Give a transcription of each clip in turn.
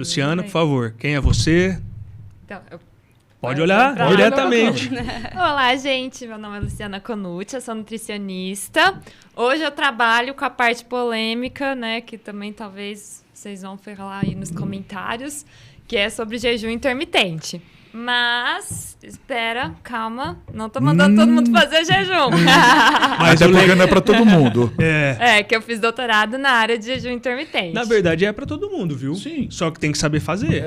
Luciana, por favor, quem é você? Então, Pode olhar diretamente. Olá, gente. Meu nome é Luciana Conucci, eu sou nutricionista. Hoje eu trabalho com a parte polêmica, né? Que também talvez vocês vão falar aí nos comentários, que é sobre jejum intermitente. Mas, espera, calma, não tô mandando todo mundo fazer jejum. Mas é porque não é pra todo mundo. É, que eu fiz doutorado na área de jejum intermitente. Na verdade, é pra todo mundo, viu? Sim. Só que tem que saber fazer.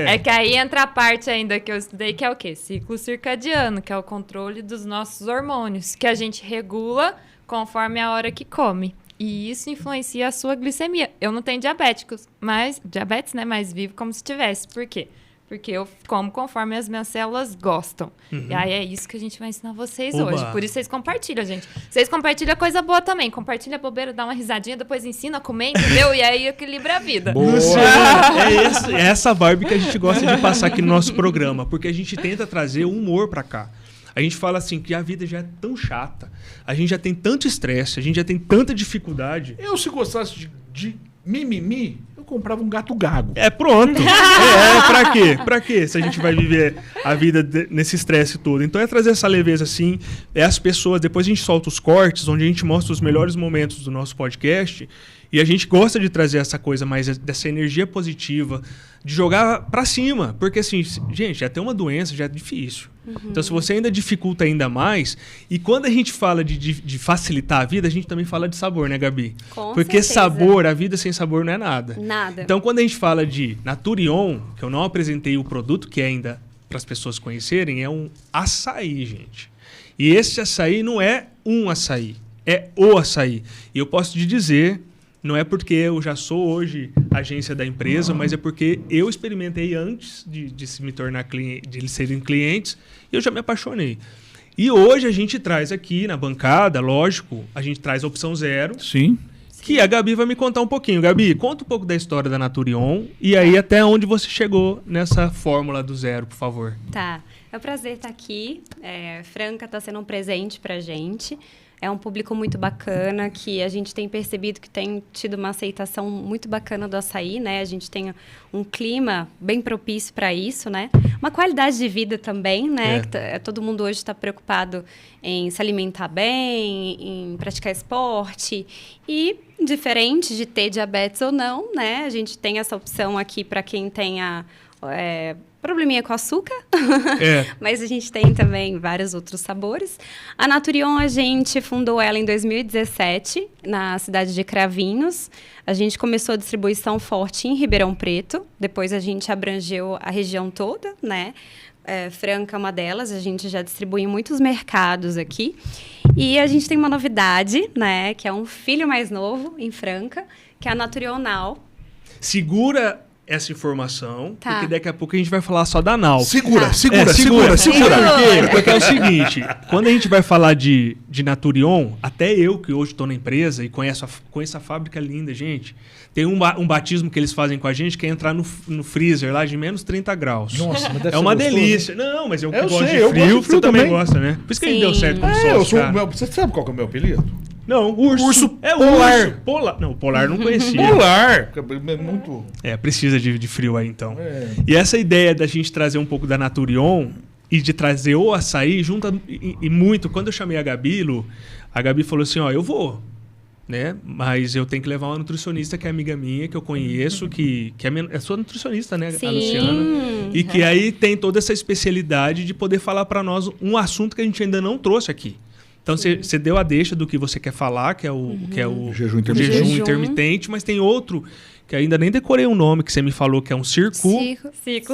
É que aí entra a parte ainda que eu estudei, que é o quê? Ciclo circadiano, que é o controle dos nossos hormônios, que a gente regula conforme a hora que come. E isso influencia a sua glicemia. Eu não tenho diabetes, mas vivo como se tivesse. Por quê? Porque eu como conforme as minhas células gostam. Uhum. E aí é isso que a gente vai ensinar vocês Oba. hoje. Por isso vocês compartilham, gente. Vocês compartilham coisa boa também. Compartilha a bobeira, dá uma risadinha, depois ensina a comer, entendeu? E aí equilibra a vida. Boa. É essa vibe que a gente gosta de passar aqui no nosso programa. Porque a gente tenta trazer o humor pra cá. A gente fala assim que a vida já é tão chata. A gente já tem tanto estresse, a gente já tem tanta dificuldade. Eu, se gostasse de mimimi, eu comprava um gato gago. É, pronto. Pra quê? Se a gente vai viver a vida nesse estresse todo. Então é trazer essa leveza assim, as pessoas, depois a gente solta os cortes, onde a gente mostra os melhores momentos do nosso podcast, e a gente gosta de trazer essa coisa mais, dessa energia positiva, de jogar pra cima, porque assim, gente, já tem uma doença, já é difícil. Então se você ainda dificulta ainda mais, e quando a gente fala de facilitar a vida, a gente também fala de sabor, né, Gabi? Com porque certeza. Sabor, a vida sem sabor não é nada. Nada. Então, quando a gente fala de Naturion, que eu não apresentei o produto, que é ainda para as pessoas conhecerem, é um açaí, gente. E esse açaí não é um açaí, é o açaí. E eu posso te dizer, não é porque eu já sou hoje agência da empresa, mas é porque eu experimentei antes de se me tornar cliente, de eles serem clientes, e eu já me apaixonei. E hoje a gente traz aqui na bancada, lógico, a gente traz a opção 0. Sim. Que a Gabi vai me contar um pouquinho. Gabi, conta um pouco da história da Naturion e aí até onde você chegou nessa fórmula do 0, por favor. Tá. É um prazer estar aqui. Franca está sendo um presente pra gente. É um público muito bacana, que a gente tem percebido que tem tido uma aceitação muito bacana do açaí, né? A gente tem um clima bem propício para isso, né? Uma qualidade de vida também, né? Todo mundo hoje está preocupado em se alimentar bem, em praticar esporte. E, diferente de ter diabetes ou não, né? A gente tem essa opção aqui para quem tenha probleminha com açúcar, mas a gente tem também vários outros sabores. A Naturion, a gente fundou ela em 2017, na cidade de Cravinhos. A gente começou a distribuição forte em Ribeirão Preto, depois a gente abrangeu a região toda, né? Franca é uma delas, a gente já distribui em muitos mercados aqui. E a gente tem uma novidade, né? Que é um filho mais novo em Franca, que é a Naturion Now. Segura essa informação, porque daqui a pouco a gente vai falar só da Nau. Segura. Porque é o seguinte, quando a gente vai falar de Naturion, até eu que hoje estou na empresa e conheço a fábrica linda, gente, tem um batismo que eles fazem com a gente que é entrar no freezer lá de menos 30 graus. Nossa, mas deve é uma ser gostoso, delícia. Né? Não, mas eu gosto gosto de de frio, frio você também também gosta, né? Por isso que a gente deu certo com você sabe qual que é o meu apelido? Não, urso. É polar. Urso. Polar. Não, polar não conhecia. Polar. É muito... Precisa de frio aí, então. E essa ideia da gente trazer um pouco da Naturion e de trazer o açaí junta e muito. Quando eu chamei a Gabi, Lu, a Gabi falou assim, eu vou, né? Mas eu tenho que levar uma nutricionista que é amiga minha, que eu conheço, que é sua nutricionista, né? Sim. A Luciana. E que aí tem toda essa especialidade de poder falar para nós um assunto que a gente ainda não trouxe aqui. Então, você deu a deixa do que você quer falar, que é o jejum intermitente, mas tem outro que ainda nem decorei o nome, que você me falou, que é um ciclo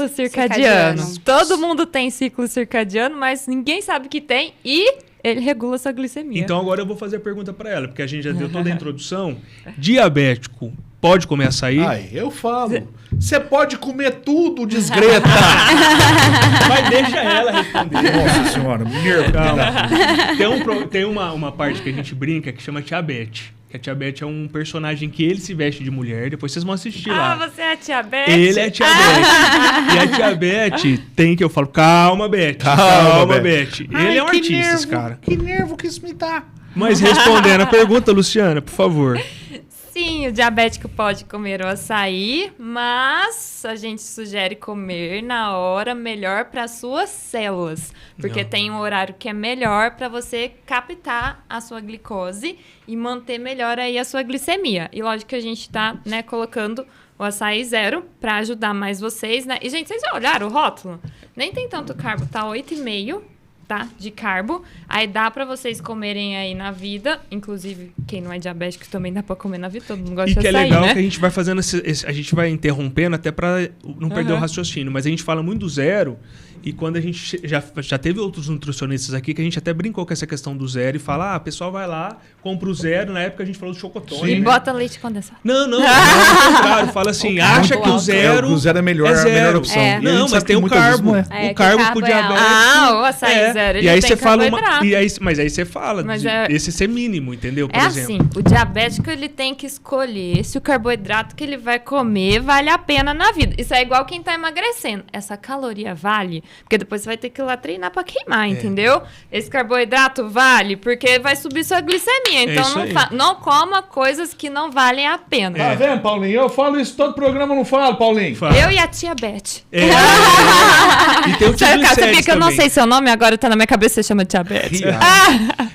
circadiano. Todo mundo tem ciclo circadiano, mas ninguém sabe que tem e ele regula a sua glicemia. Então, agora eu vou fazer a pergunta para ela, porque a gente já deu toda a introdução. Diabético pode comer açaí? Eu falo. Você pode comer tudo, desgreta. Mas deixa ela responder. Nossa senhora, calma. Tem uma parte que a gente brinca que chama Tia Beth. Que a Tia Beth é um personagem que ele se veste de mulher. Depois vocês vão assistir lá. Você é a Tia Beth? Ele é a Tia Beth. E a Tia Beth tem que eu falo, calma, Beth. Calma, Beth. Ele é um artista, esse cara. Que nervo que isso me dá. Mas respondendo a pergunta, Luciana, por favor. sim, o diabético pode comer o açaí, mas a gente sugere comer na hora melhor para suas células. Porque tem um horário que é melhor para você captar a sua glicose e manter melhor aí a sua glicemia. E lógico que a gente tá, né, colocando o açaí 0 para ajudar mais vocês, né? E, gente, vocês já olharam o rótulo? Nem tem tanto carbo, tá 8,5, tá? De carbo. Aí dá pra vocês comerem aí na vida. Inclusive, quem não é diabético também dá pra comer na vida. Todo mundo gosta de açaí, E que é legal, né? que a gente vai fazendo a gente vai interrompendo até pra não perder o raciocínio. Mas a gente fala muito do 0. E quando a gente já teve outros nutricionistas aqui que a gente até brincou com essa questão do 0 e fala, o pessoal vai lá, compra o 0. Na época a gente falou do chocotone. E né? bota leite condensado. Não, ao contrário. Fala assim, acha que o 0... O 0 é melhor, a melhor opção. É. Não, mas tem o carbo. O carbo pro diabético. O açaí 0, ele e aí tem você fala carboidrato. mas aí você fala esse ser mínimo, entendeu? Por exemplo. Assim, o diabético ele tem que escolher se o carboidrato que ele vai comer vale a pena na vida. Isso é igual quem tá emagrecendo. Essa caloria vale? Porque depois você vai ter que ir lá treinar pra queimar, entendeu? Esse carboidrato vale porque vai subir sua glicemia. Então não coma coisas que não valem a pena. Tá vendo, Paulinho? Eu falo isso todo programa, não falo, Paulinho? Eu e a tia Beth. E tem o tio Você sabia que eu não também. sei seu nome, agora tá na minha cabeça, você chama tia Beth.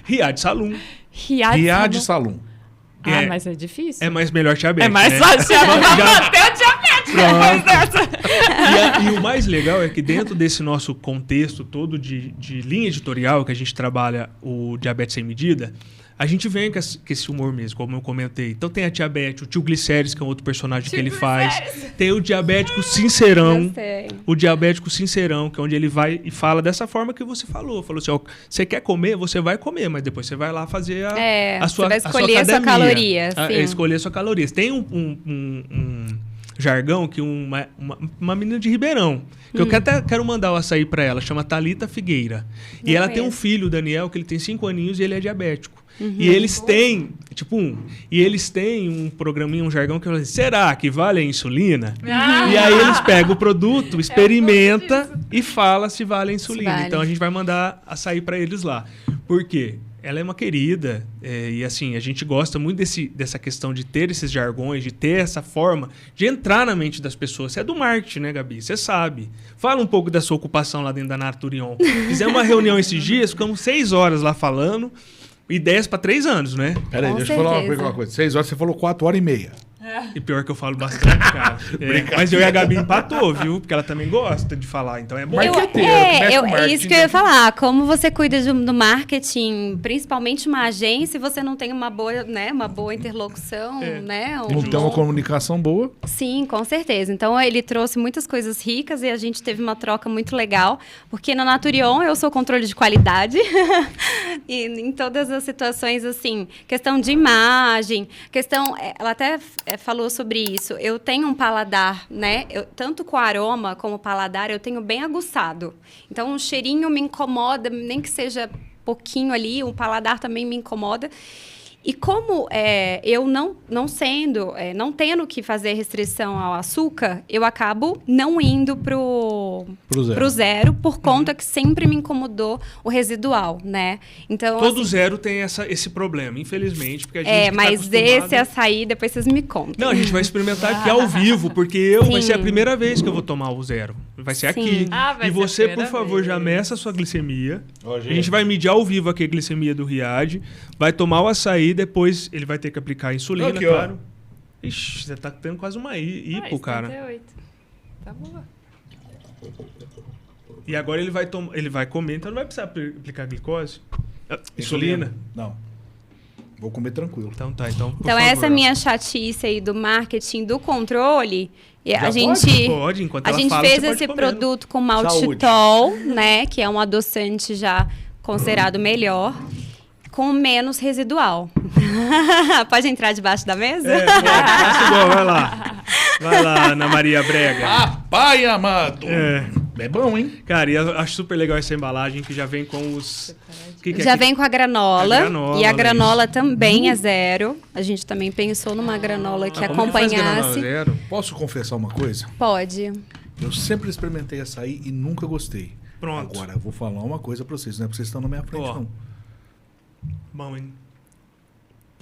Riad Salum. Riad Salum. Mas é difícil. É mais melhor diabetes, É mais né? fácil. Até o diabetes depois dessa. E o mais legal é que dentro desse nosso contexto todo de linha editorial que a gente trabalha o Diabetes Sem Medida, a gente vem com esse humor mesmo, como eu comentei. Então tem a tia Beth, o tio Glicéris, que é um outro personagem que ele faz. Tem o diabético sincerão. O diabético sincerão, que é onde ele vai e fala dessa forma que você falou. Falou assim, você quer comer, você vai comer, mas depois você vai lá fazer a sua, você vai escolher a sua caloria. Escolher a sua caloria. Tem um jargão que uma menina de Ribeirão, que eu até quero mandar o açaí pra ela, chama Thalita Figueira. E ela tem um filho, o Daniel, que ele tem 5 aninhos e ele é diabético. E eles têm, eles têm um programinha, um jargão que fala assim, será que vale a insulina? E aí eles pegam o produto, experimenta e fala se vale a insulina. Então a gente vai mandar açaí pra eles lá. Por quê? Ela é uma querida e assim, a gente gosta muito dessa questão de ter esses jargões, de ter essa forma de entrar na mente das pessoas. Você é do marketing, né, Gabi? Você sabe. Fala um pouco da sua ocupação lá dentro da Naturion. Fizemos uma reunião esses dias, ficamos 6 horas lá falando, ideias para 3 anos, né? Peraí, deixa eu falar uma coisa. 6 horas, você falou 4 horas e meia. E pior que eu falo bastante, cara. Mas eu e a Gabi empatou, viu? Porque ela também gosta de falar, então é bom. É isso que eu ia falar. Como você cuida do marketing, principalmente uma agência, e você não tem uma boa interlocução, né? Não tem uma comunicação boa. Sim, com certeza. Então, ele trouxe muitas coisas ricas e a gente teve uma troca muito legal, porque na Naturion eu sou controle de qualidade e em todas as situações, assim, questão de imagem, ela até falou sobre isso. Eu tenho um paladar, né? Tanto com aroma como paladar, eu tenho bem aguçado. Então, um cheirinho me incomoda, nem que seja pouquinho ali, o paladar também me incomoda. E como eu não tendo que fazer restrição ao açúcar, eu acabo não indo pro zero por conta que sempre me incomodou o residual, né? Então, todo zero tem esse problema, infelizmente, porque a gente mas esse açaí, depois vocês me contam. Não, a gente vai experimentar aqui ao vivo, porque vai ser a primeira vez que eu vou tomar o zero. Vai ser aqui. Vai e ser você, a por primeira favor, vez. já meça a sua glicemia. A gente vai medir ao vivo aqui a glicemia do Riad, vai tomar o açaí, depois ele vai ter que aplicar a insulina, aqui, claro. Ixi, você tá tendo quase uma hipo, cara. 78. Tá boa. E agora ele vai comer, então não vai precisar aplicar glicose. Insulina? Não. Vou comer tranquilo. Então tá, por Então, favor. essa minha chatice aí do marketing, do controle, Já a gente... Pode, enquanto A ela gente fala, fez você pode esse comer. produto com maltitol, né? Que é um adoçante já considerado melhor, com menos residual. Pode entrar debaixo da mesa? Faça igual, vai lá. Vai lá, Ana Maria Brega. Pai amado! É bom, hein? Cara, e eu acho super legal essa embalagem que já vem com os... Que Já vem com a granola. E a olha granola também é zero. A gente também pensou numa granola que Como faz granola acompanhasse. zero? Posso confessar uma coisa? Pode. Eu sempre experimentei açaí e nunca gostei. Pronto. Agora, eu vou falar uma coisa pra vocês. Não é porque vocês estão na minha frente, Ó. não. Bom, hein?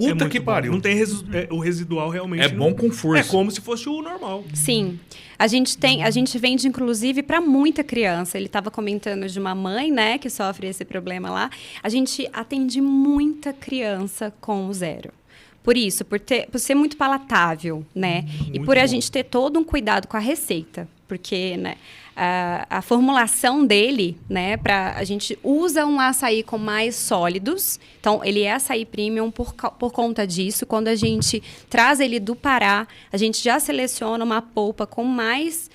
Puta que pariu. Não tem o residual realmente. É bom com força. É como se fosse o normal. Sim. A gente vende, inclusive, para muita criança. Ele estava comentando de uma mãe, né, que sofre esse problema lá. A gente atende muita criança com o zero. Por isso, por ser muito palatável, né? E por a gente ter todo um cuidado com a receita. Porque, né, a formulação dele, né, a gente usa um açaí com mais sólidos. Então, ele é açaí premium por conta disso. Quando a gente traz ele do Pará, a gente já seleciona uma polpa com mais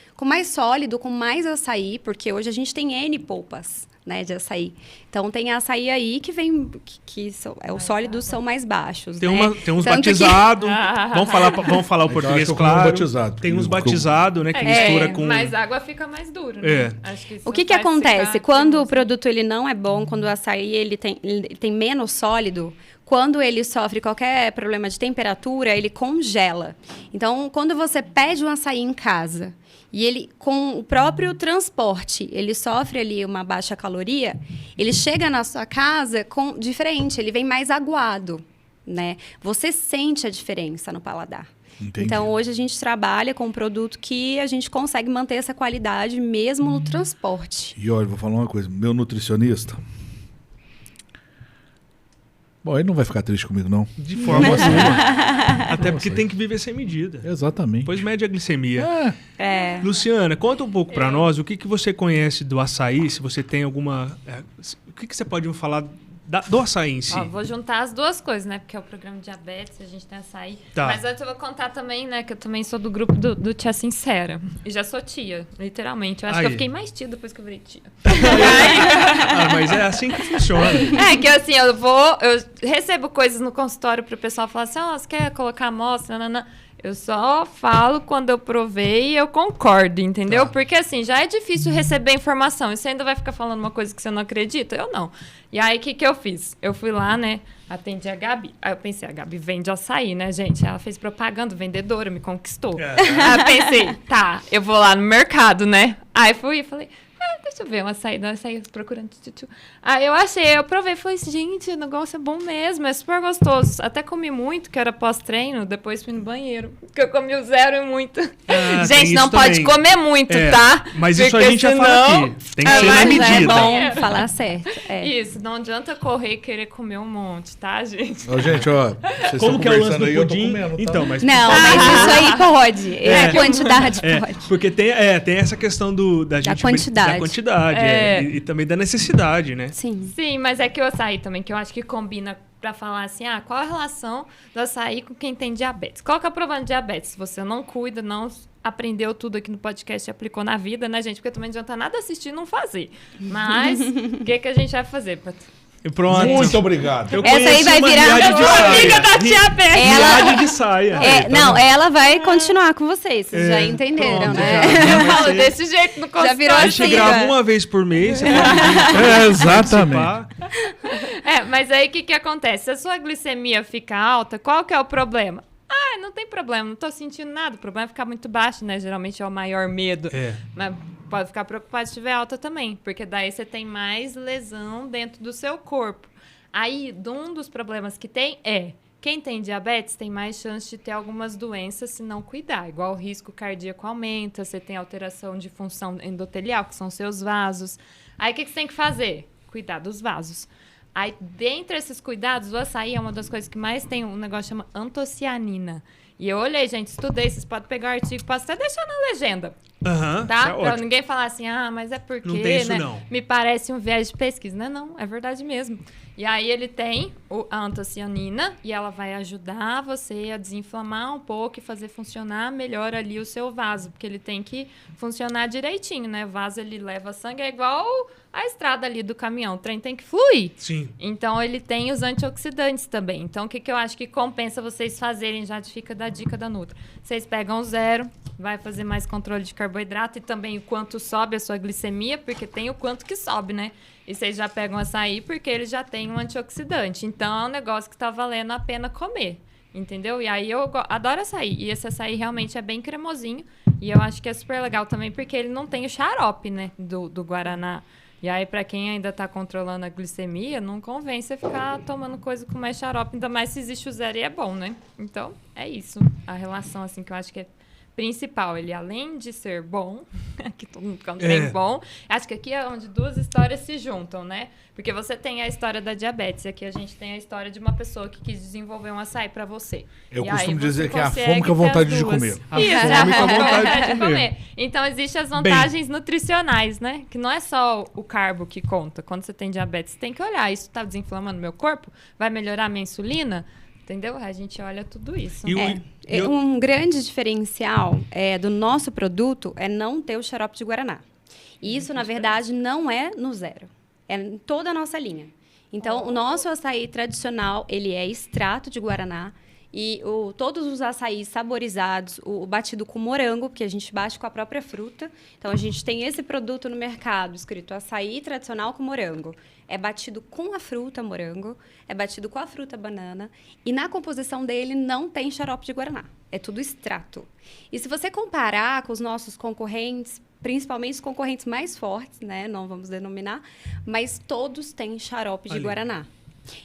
sólido, com mais açaí, porque hoje a gente tem N polpas, né, de açaí. Então, tem açaí aí que vem... os sólidos são mais baixos, tem, né? Tem uns batizados. Vamos falar o português, claro. Tem uns batizados, né, que mistura com... Mas a água fica mais dura, né? Acho que o que acontece? Quando o produto ele não é bom, quando o açaí ele tem menos sólido, quando ele sofre qualquer problema de temperatura, ele congela. Então, quando você pede um açaí em casa... E ele, com o próprio transporte, ele sofre ali uma baixa caloria, ele chega na sua casa diferente, ele vem mais aguado, né? Você sente a diferença no paladar. Entendi. Então, hoje a gente trabalha com um produto que a gente consegue manter essa qualidade mesmo no transporte. E olha, vou falar uma coisa, meu nutricionista... Bom, ele não vai ficar triste comigo, não. De forma alguma. Até porque tem que viver sem medida. Exatamente. Depois mede a glicemia. Luciana, conta um pouco para nós o que você conhece do açaí, se você tem alguma... o que você pode me falar do açaí em si? Vou juntar as duas coisas, né? Porque é o programa de diabetes, a gente tem açaí. Tá. Mas antes eu vou contar também, né? Que eu também sou do grupo do Tia Sincera. E já sou tia, literalmente. Eu acho que eu fiquei mais tia depois que eu virei tia. Mas é assim que funciona. É que assim, eu recebo coisas no consultório pro pessoal falar assim, você quer colocar amostra? Não. Eu só falo quando eu provei e eu concordo, entendeu? Tá. Porque assim, já é difícil receber informação. E você ainda vai ficar falando uma coisa que você não acredita? Eu não. E aí, o que eu fiz? Eu fui lá, né? Atendi a Gabi. Aí eu pensei, a Gabi vende açaí, né, gente? Ela fez propaganda, vendedora, me conquistou. Aí eu pensei, tá, eu vou lá no mercado, né? Aí fui e falei... deixa eu ver, um açaí procurando. Aí eu achei, eu provei, falei, gente, o negócio é bom mesmo, é super gostoso. Até comi muito, que era pós-treino, depois fui no banheiro, porque eu comi o zero e muito. Gente, não pode comer muito, tá? Mas isso a gente já fala aqui, tem que ser na medida. É bom falar certo. Isso, não adianta correr e querer comer um monte, tá, gente? Gente, ó, vocês como que é o lance do aí, pudim? Comendo, tá? Então, mas... Não, mas isso aí pode. A quantidade pode. Porque tem essa questão da gente... Da quantidade, e também da necessidade, né? Sim, mas é que o açaí também, que eu acho que combina pra falar assim, qual a relação do açaí com quem tem diabetes? Qual que é o problema de diabetes? Se você não cuida, não aprendeu tudo aqui no podcast e aplicou na vida, né, gente? Porque também não adianta nada assistir e não fazer. Mas, o que a gente vai fazer, Pato? Pronto. Muito obrigado. Essa aí vai virar amiga da tia Beth. Ela de saia. Ela vai continuar com vocês. Vocês já entenderam, pronto, né? Eu falo desse jeito no consultório. Já virou A gente grava uma vez por mês. Você pode exatamente. Mas aí o que acontece? Se a sua glicemia fica alta, qual que é o problema? Não tem problema, não tô sentindo nada. O problema é ficar muito baixo, né? Geralmente é o maior medo. Mas pode ficar preocupado se estiver alta também, porque daí você tem mais lesão dentro do seu corpo. Aí, um dos problemas que tem quem tem diabetes tem mais chance de ter algumas doenças se não cuidar. Igual o risco cardíaco aumenta, você tem alteração de função endotelial, que são seus vasos. Aí, o que você tem que fazer? Cuidar dos vasos. Aí, dentre esses cuidados, o açaí é uma das coisas que mais tem um negócio que chama antocianina. E eu olhei, gente, estudei, vocês podem pegar o artigo, posso até deixar na legenda. Tá? Pra ninguém falar assim, mas é porque, não tem isso, né? não. Me parece um viés de pesquisa. Não, é verdade mesmo. E aí ele tem a antocianina e ela vai ajudar você a desinflamar um pouco e fazer funcionar melhor ali o seu vaso, porque ele tem que funcionar direitinho, né? O vaso, ele leva sangue, é igual a estrada ali do caminhão, o trem tem que fluir. Sim. Então ele tem os antioxidantes também. Então o que eu acho que compensa vocês fazerem, já fica da dica da Nutra. Vocês pegam zero, vai fazer mais controle de carboidrato e também o quanto sobe a sua glicemia, porque tem o quanto que sobe, né? E vocês já pegam açaí porque ele já tem um antioxidante. Então, é um negócio que tá valendo a pena comer, entendeu? E aí, eu adoro açaí. E esse açaí realmente é bem cremosinho. E eu acho que é super legal também porque ele não tem o xarope, né, do Guaraná. E aí, para quem ainda está controlando a glicemia, não convém você ficar tomando coisa com mais xarope, ainda mais se existe o zero e é bom, né? Então, é isso. A relação, assim, que eu acho que é principal. Ele, além de ser bom, que todo mundo quando tem bom, acho que aqui é onde duas histórias se juntam, né? Porque você tem a história da diabetes, e aqui a gente tem a história de uma pessoa que quis desenvolver um açaí para você. Eu e costumo dizer que é a fome com a vontade de comer. A fome com a vontade de comer. Então, existem as vantagens nutricionais, né? Que não é só o carbo que conta. Quando você tem diabetes, você tem que olhar. Isso está desinflamando meu corpo? Vai melhorar a minha insulina? Entendeu? A gente olha tudo isso. Um grande diferencial do nosso produto é não ter o xarope de guaraná. E isso, na verdade, não é no zero. É em toda a nossa linha. Então, o nosso açaí tradicional, ele é extrato de guaraná. E todos os açaís saborizados, o batido com morango, porque a gente bate com a própria fruta. Então, a gente tem esse produto no mercado, escrito açaí tradicional com morango. É batido com a fruta morango, é batido com a fruta banana. E na composição dele não tem xarope de guaraná. É tudo extrato. E se você comparar com os nossos concorrentes, principalmente os concorrentes mais fortes, né? Não vamos denominar, mas todos têm xarope de guaraná.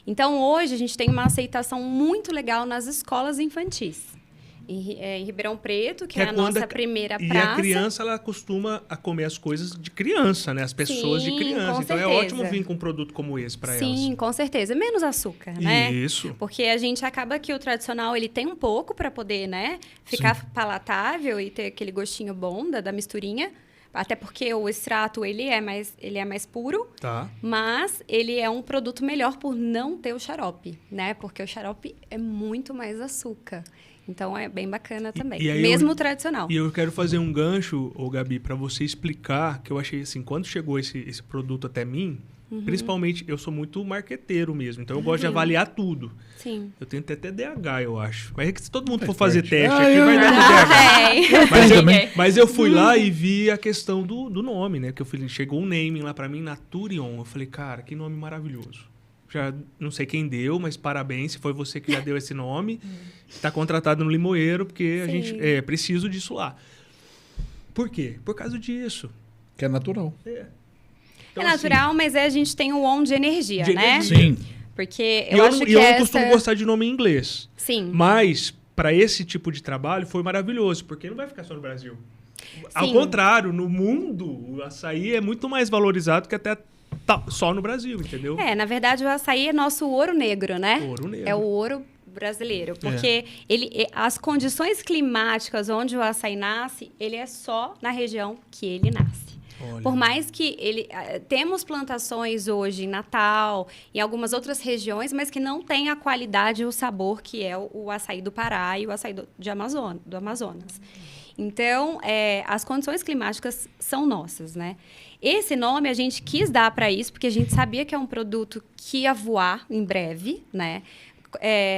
Então, hoje, a gente tem uma aceitação muito legal nas escolas infantis. Em Ribeirão Preto, que é a nossa primeira praça. E a criança, ela costuma a comer as coisas de criança, né? As pessoas de criança. Então, é ótimo vir com um produto como esse para elas. Sim, com certeza. Menos açúcar, né? Isso. Porque a gente acaba que o tradicional, ele tem um pouco para poder, né? Ficar palatável e ter aquele gostinho bom da misturinha. Até porque o extrato, ele é mais puro, mas ele é um produto melhor por não ter o xarope, né? Porque o xarope é muito mais açúcar. Então, é bem bacana também, mesmo o tradicional. E eu quero fazer um gancho, Gabi, para você explicar, que eu achei assim, quando chegou esse produto até mim, principalmente, eu sou muito marqueteiro mesmo, então eu gosto de avaliar tudo. Sim. Eu tenho até TDAH, eu acho. Mas é que se todo mundo for fazer teste aqui, vai dar TDAH. Mas eu fui lá e vi a questão do nome, né? Porque chegou um naming lá para mim, Naturion. Eu falei, cara, que nome maravilhoso. Já não sei quem deu, mas parabéns, se foi você que já deu esse nome. Está contratado no Limoeiro, porque a gente precisa disso lá. Por quê? Por causa disso. Que é natural. Então, é natural, mas a gente tem o on de energia, né? Sim. Porque eu acho que eu não costumo gostar de nome em inglês. Sim. Mas, para esse tipo de trabalho, foi maravilhoso, porque não vai ficar só no Brasil. Sim. Ao contrário, no mundo, o açaí é muito mais valorizado que até só no Brasil, entendeu? Na verdade, o açaí é nosso ouro negro, né? Ouro negro. É o ouro brasileiro, porque as condições climáticas onde o açaí nasce, ele é só na região que ele nasce. Olha. Por mais que temos plantações hoje em Natal, em algumas outras regiões, mas que não tem a qualidade e o sabor que é o açaí do Pará e o açaí do Amazonas. Então, as condições climáticas são nossas, né? Esse nome a gente quis dar para isso, porque a gente sabia que é um produto que ia voar em breve, né?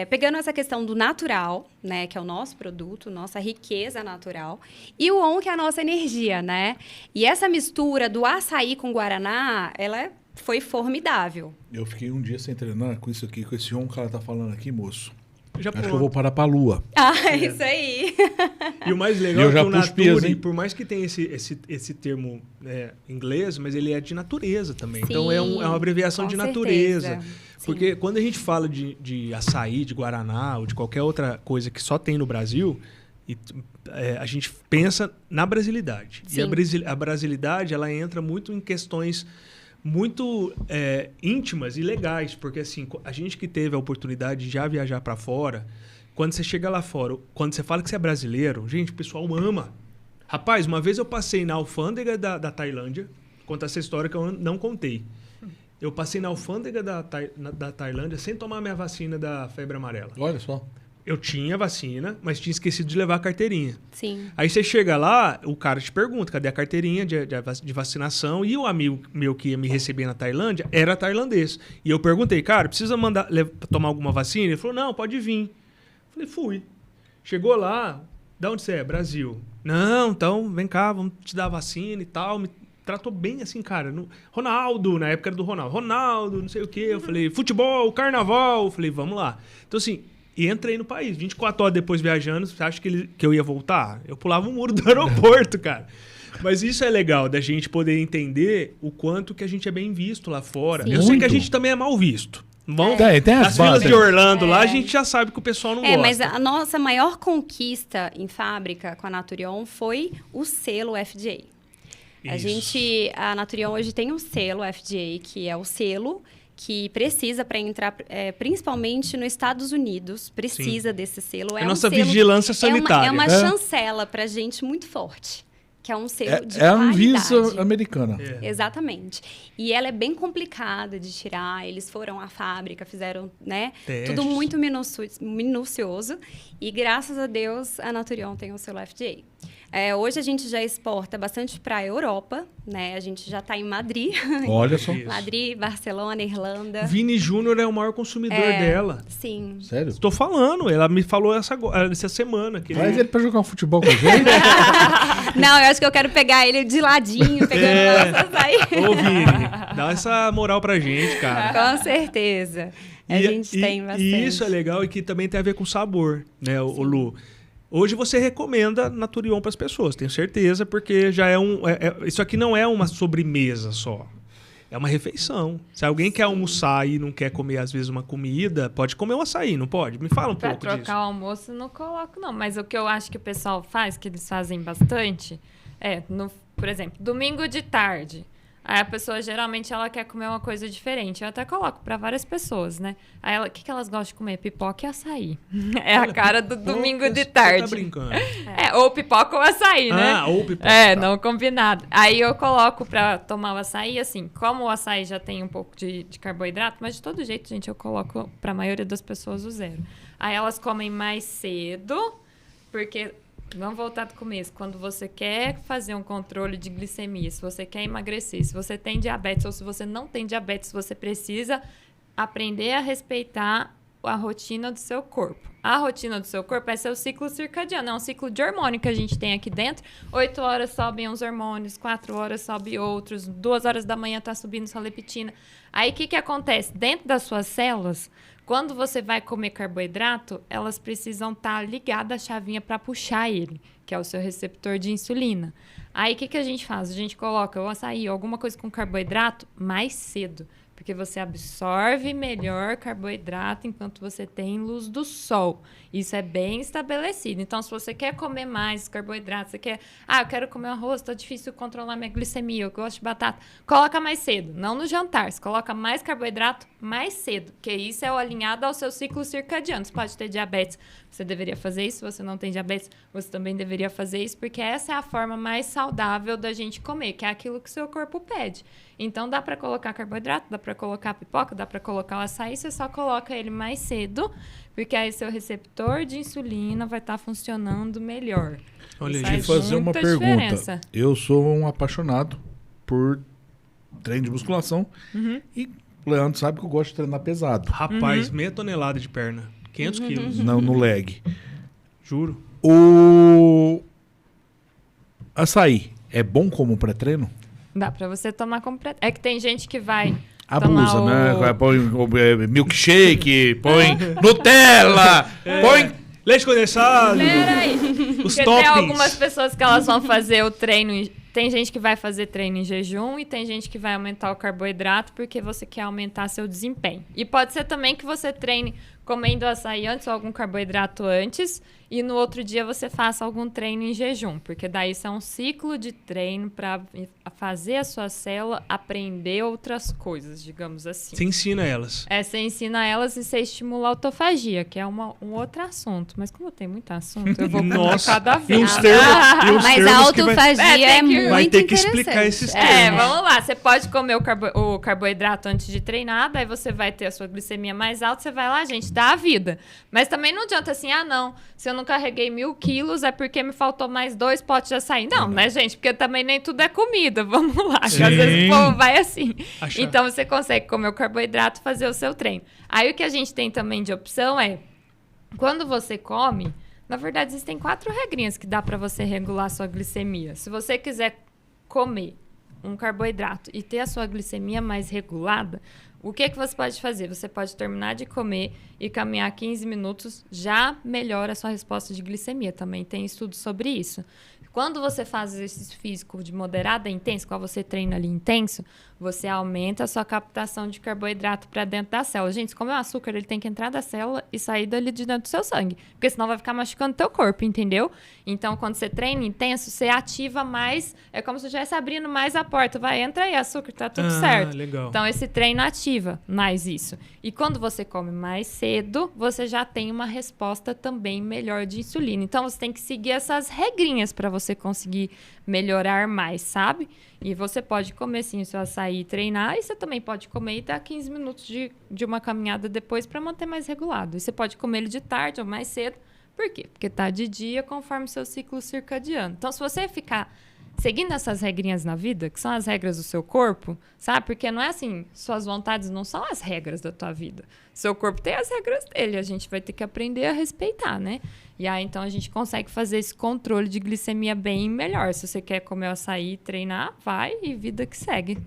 Pegando essa questão do natural, né, que é o nosso produto, nossa riqueza natural, e o on, que é a nossa energia, né? E essa mistura do açaí com guaraná, ela foi formidável. Eu fiquei um dia sem treinar com isso aqui, com esse on que ela tá falando aqui, moço. Acho que eu vou parar pra Lua. Isso aí. E o mais legal é que o Nature, por mais que tenha esse termo inglês, mas ele é de natureza também. Sim, então é uma abreviação de natureza. Porque quando a gente fala de açaí, de guaraná ou de qualquer outra coisa que só tem no Brasil, a gente pensa na brasilidade. Sim. E a brasilidade, ela entra muito em questões muito íntimas e legais, porque assim, a gente que teve a oportunidade de já viajar para fora, quando você chega lá fora, quando você fala que você é brasileiro, gente, o pessoal ama. Rapaz, uma vez eu passei na alfândega da Tailândia, conta essa história que eu não contei. Eu passei na alfândega da Tailândia sem tomar minha vacina da febre amarela. Olha só. Eu tinha vacina, mas tinha esquecido de levar a carteirinha. Sim. Aí você chega lá, o cara te pergunta, cadê a carteirinha de vacinação? E o amigo meu que ia me receber na Tailândia era tailandês. E eu perguntei, cara, precisa tomar alguma vacina? Ele falou, não, pode vir. Falei, fui. Chegou lá, de onde você é? Brasil. Não, então, vem cá, vamos te dar a vacina e tal. Me tratou bem assim, cara. Ronaldo, na época era do Ronaldo, não sei o quê. Eu falei, futebol, carnaval. Eu falei, vamos lá. Então, assim... E entrei no país. 24 horas depois viajando, você acha que eu ia voltar? Eu pulava o muro do aeroporto, cara. Mas isso é legal, da gente poder entender o quanto que a gente é bem visto lá fora. Sim. Eu sei que a Muito. gente também é mal visto. Vão, Tem as as filas bases. de Orlando lá, a gente já sabe que o pessoal não gosta. Mas a nossa maior conquista em fábrica com a Naturion foi o selo FDA. A Naturion hoje tem um selo FDA, que é o selo que precisa para entrar, principalmente nos Estados Unidos, precisa desse selo. É nossa vigilância sanitária. É uma chancela para a gente muito forte, que é um selo de É a qualidade. Anvisa americana. Exatamente. E ela é bem complicada de tirar. Eles foram à fábrica, fizeram, né? Testes. Tudo muito minucioso. E graças a Deus, a Naturion tem o selo FDA. Hoje a gente já exporta bastante para a Europa, né? A gente já está em Madrid. Olha só. Isso. Madrid, Barcelona, Irlanda. Vini Júnior é o maior consumidor dela. Sim. Sério? Estou falando, ela me falou essa semana. Que Traz ele pra jogar um futebol com a gente. Não, eu acho que eu quero pegar ele de ladinho, pegando nossas aí. Ô, Vini, dá essa moral pra gente, cara. Com certeza. A gente tem bastante. E isso é legal e que também tem a ver com sabor, né, o Lu? Hoje você recomenda Naturion para as pessoas, tenho certeza, porque já isso aqui não é uma sobremesa só. É uma refeição. Se alguém quer almoçar e não quer comer, às vezes, uma comida, pode comer um açaí, não pode? Me fala um pouco disso. Pra trocar o almoço, não coloco, não. Mas o que eu acho que o pessoal faz, que eles fazem bastante, por exemplo, domingo de tarde. Aí a pessoa, geralmente, ela quer comer uma coisa diferente. Eu até coloco pra várias pessoas, né? Aí o que elas gostam de comer? Pipoca e açaí. É a cara do domingo de tarde. Você tá brincando. Ou pipoca ou açaí, né? Ou pipoca. Não combinado. Aí eu coloco pra tomar o açaí, assim, como o açaí já tem um pouco de carboidrato, mas de todo jeito, gente, eu coloco pra maioria das pessoas o 0. Aí elas comem mais cedo, porque... Vamos voltar do começo. Quando você quer fazer um controle de glicemia, se você quer emagrecer, se você tem diabetes ou se você não tem diabetes, você precisa aprender a respeitar a rotina do seu corpo. A rotina do seu corpo é seu ciclo circadiano, é um ciclo de hormônio que a gente tem aqui dentro. 8 horas sobem uns hormônios, 4 horas sobe outros, 2 horas da manhã está subindo sua leptina. Aí o que acontece? Dentro das suas células, quando você vai comer carboidrato, elas precisam estar ligadas à chavinha para puxar ele, que é o seu receptor de insulina. Aí o que a gente faz? A gente coloca o açaí, alguma coisa com carboidrato mais cedo, porque você absorve melhor carboidrato enquanto você tem luz do sol. Isso é bem estabelecido. Então, se você quer comer mais carboidrato, você quer... eu quero comer arroz, tá difícil controlar minha glicemia, eu gosto de batata. Coloca mais cedo, não no jantar. Você coloca mais carboidrato mais cedo, porque isso é o alinhado ao seu ciclo circadiano. Você pode ter diabetes, você deveria fazer isso. Se você não tem diabetes, você também deveria fazer isso, porque essa é a forma mais saudável da gente comer, que é aquilo que o seu corpo pede. Então, dá para colocar carboidrato, dá para colocar pipoca, dá para colocar o açaí, você só coloca ele mais cedo, porque aí seu receptor de insulina vai estar funcionando melhor. Olha, Deixa eu fazer uma pergunta. Diferença. Eu sou um apaixonado por treino de musculação e o Leandro sabe que eu gosto de treinar pesado. Rapaz, meia tonelada de perna. 500 quilos. Não, no leg. Juro. O açaí é bom como pré-treino? Dá pra você tomar como É que tem gente que vai Abusa, né? Põe milkshake, põe Nutella, põe... Leite condensado. Peraí. Os Porque tem toppings. algumas pessoas que elas vão fazer o treino... Tem gente que vai fazer treino em jejum e tem gente que vai aumentar o carboidrato porque você quer aumentar seu desempenho. E pode ser também que você treine comendo açaí antes ou algum carboidrato antes e no outro dia você faça algum treino em jejum, porque daí isso é um ciclo de treino para fazer a sua célula aprender outras coisas, digamos assim. Você ensina elas. Você ensina elas e você estimula a autofagia, que é um outro assunto. Mas como tem muito assunto, eu vou Nossa, cada e vez. uns termos, Mas a autofagia é muito vai ter que interessante. explicar esses termos. Vamos lá. Você pode comer o carboidrato antes de treinar, daí você vai ter a sua glicemia mais alta, você vai lá, gente, dá a vida. Mas também não adianta assim, não, se eu não carreguei 1.000 quilos é porque me faltou mais 2 potes de açaí. Não, né, gente? Porque também nem tudo é comida. Vamos lá, que às vezes o povo vai assim. Então você consegue comer o carboidrato e fazer o seu treino. Aí o que a gente tem também de opção é, quando você come, na verdade existem 4 regrinhas que dá para você regular a sua glicemia. Se você quiser comer um carboidrato e ter a sua glicemia mais regulada, o que você pode fazer? Você pode terminar de comer e caminhar 15 minutos, já melhora a sua resposta de glicemia. Também tem estudos sobre isso. Quando você faz exercício físico de moderado a intenso, quando você treina ali intenso, você aumenta a sua captação de carboidrato para dentro da célula. Gente, como é o açúcar, ele tem que entrar da célula e sair dali de dentro do seu sangue, porque senão vai ficar machucando o teu corpo, entendeu? Então, quando você treina intenso, você ativa mais, é como se estivesse abrindo mais a porta. Vai, entra aí, açúcar, tá tudo certo. Legal. Então, esse treino ativa mais isso. E quando você come mais cedo, você já tem uma resposta também melhor de insulina. Então, você tem que seguir essas regrinhas para você conseguir melhorar mais, sabe? E você pode comer, sim, o seu açaí e treinar. E você também pode comer e dar 15 minutos de uma caminhada depois para manter mais regulado. E você pode comer ele de tarde ou mais cedo. Por quê? Porque tá de dia conforme o seu ciclo circadiano. Então, se você ficar seguindo essas regrinhas na vida, que são as regras do seu corpo, sabe? Porque não é assim, suas vontades não são as regras da tua vida. Seu corpo tem as regras dele, a gente vai ter que aprender a respeitar, né? E aí, então, a gente consegue fazer esse controle de glicemia bem melhor. Se você quer comer o açaí e treinar, vai e vida que segue.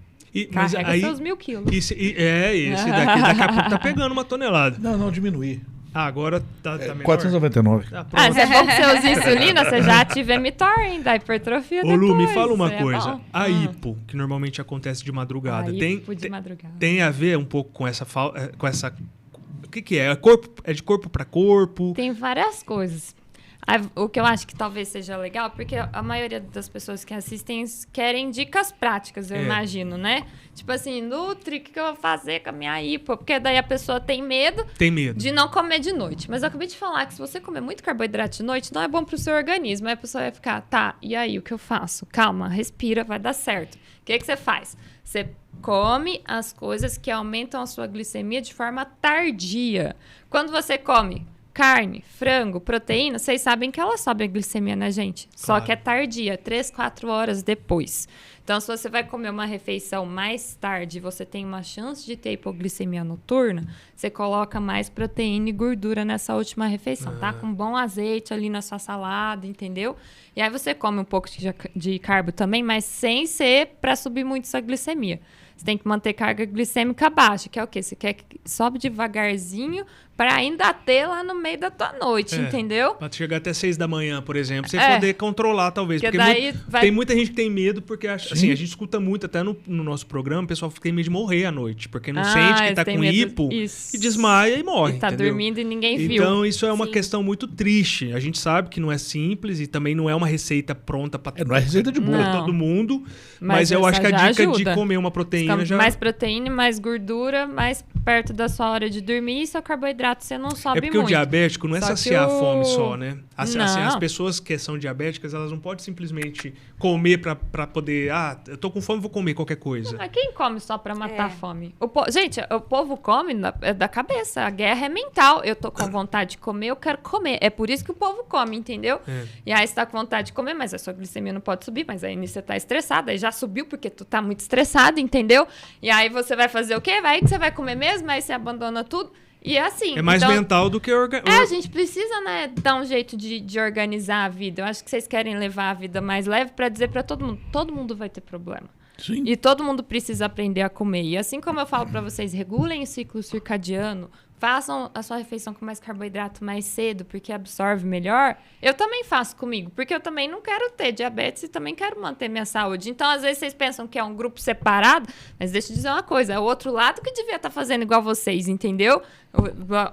Mas carrega aí, seus 1.000 quilos. Esse daqui a pouco tá pegando uma tonelada. Não, diminuir. Agora tá menor. 499. Se é bom que você usa insulina, você já ativa mTOR, hein? Da hipertrofia depois. Ô Lu, me fala uma é coisa. Bom. A hipo, que normalmente acontece de madrugada, De madrugada. tem a ver um pouco com essa... O que é? É de corpo para corpo? Tem várias coisas. O que eu acho que talvez seja legal, porque a maioria das pessoas que assistem querem dicas práticas, eu imagino, né? Tipo assim, Nutri, o que eu vou fazer com a minha hipo? Porque daí a pessoa tem medo de não comer de noite. Mas eu acabei de falar que se você comer muito carboidrato de noite, não é bom pro seu organismo. Aí a pessoa vai ficar, tá, e aí, o que eu faço? Calma, respira, vai dar certo. O que você faz? Você come as coisas que aumentam a sua glicemia de forma tardia. Quando você come carne, frango, proteína, vocês sabem que ela sobe a glicemia, né, gente? Claro. Só que é tardia, 3, 4 horas depois. Então, se você vai comer uma refeição mais tarde e você tem uma chance de ter hipoglicemia noturna, você coloca mais proteína e gordura nessa última refeição, tá? Com bom azeite ali na sua salada, entendeu? E aí você come um pouco de carbo também, mas sem ser para subir muito essa glicemia. Você tem que manter carga glicêmica baixa, que é o quê? Você quer que sobe devagarzinho para ainda ter lá no meio da tua noite, entendeu? Pra chegar até 6 da manhã, por exemplo, você poder controlar, talvez. Porque daí tem muita gente que tem medo, porque assim, a gente escuta muito, até no nosso programa, o pessoal tem medo de morrer à noite, porque não sente que tá com hipo e desmaia e morre, e tá entendeu? dormindo e ninguém viu. Então, isso é uma questão muito triste. A gente sabe que não é simples e também não é uma receita pronta para não é receita de bolo. todo mundo, mas eu acho que a dica ajuda. de comer uma proteína já... Mais proteína, mais gordura, mais perto da sua hora de dormir e seu carboidrato você não sobe muito. É porque o diabético não é saciar a fome só, né? Não. As pessoas que são diabéticas, elas não podem simplesmente comer pra poder... eu tô com fome, vou comer qualquer coisa. Mas quem come só pra matar a fome? Gente, o povo come da cabeça. A guerra é mental. Eu tô com vontade de comer, eu quero comer. É por isso que o povo come, entendeu? E aí você tá com vontade de comer, mas a sua glicemia não pode subir. Mas aí você tá estressado. Aí já subiu porque tu tá muito estressado, entendeu? E aí você vai fazer o quê? Vai que você vai comer mesmo, aí você abandona tudo. E é assim. É mais mental do que a gente precisa, né, dar um jeito de organizar a vida. Eu acho que vocês querem levar a vida mais leve pra dizer pra todo mundo. Todo mundo vai ter problema. Sim. E todo mundo precisa aprender a comer. E assim como eu falo pra vocês, regulem o ciclo circadiano, façam a sua refeição com mais carboidrato mais cedo, porque absorve melhor. Eu também faço comigo, porque eu também não quero ter diabetes e também quero manter minha saúde. Então, às vezes, vocês pensam que é um grupo separado, mas deixa eu dizer uma coisa, é o outro lado que devia estar fazendo igual vocês, entendeu?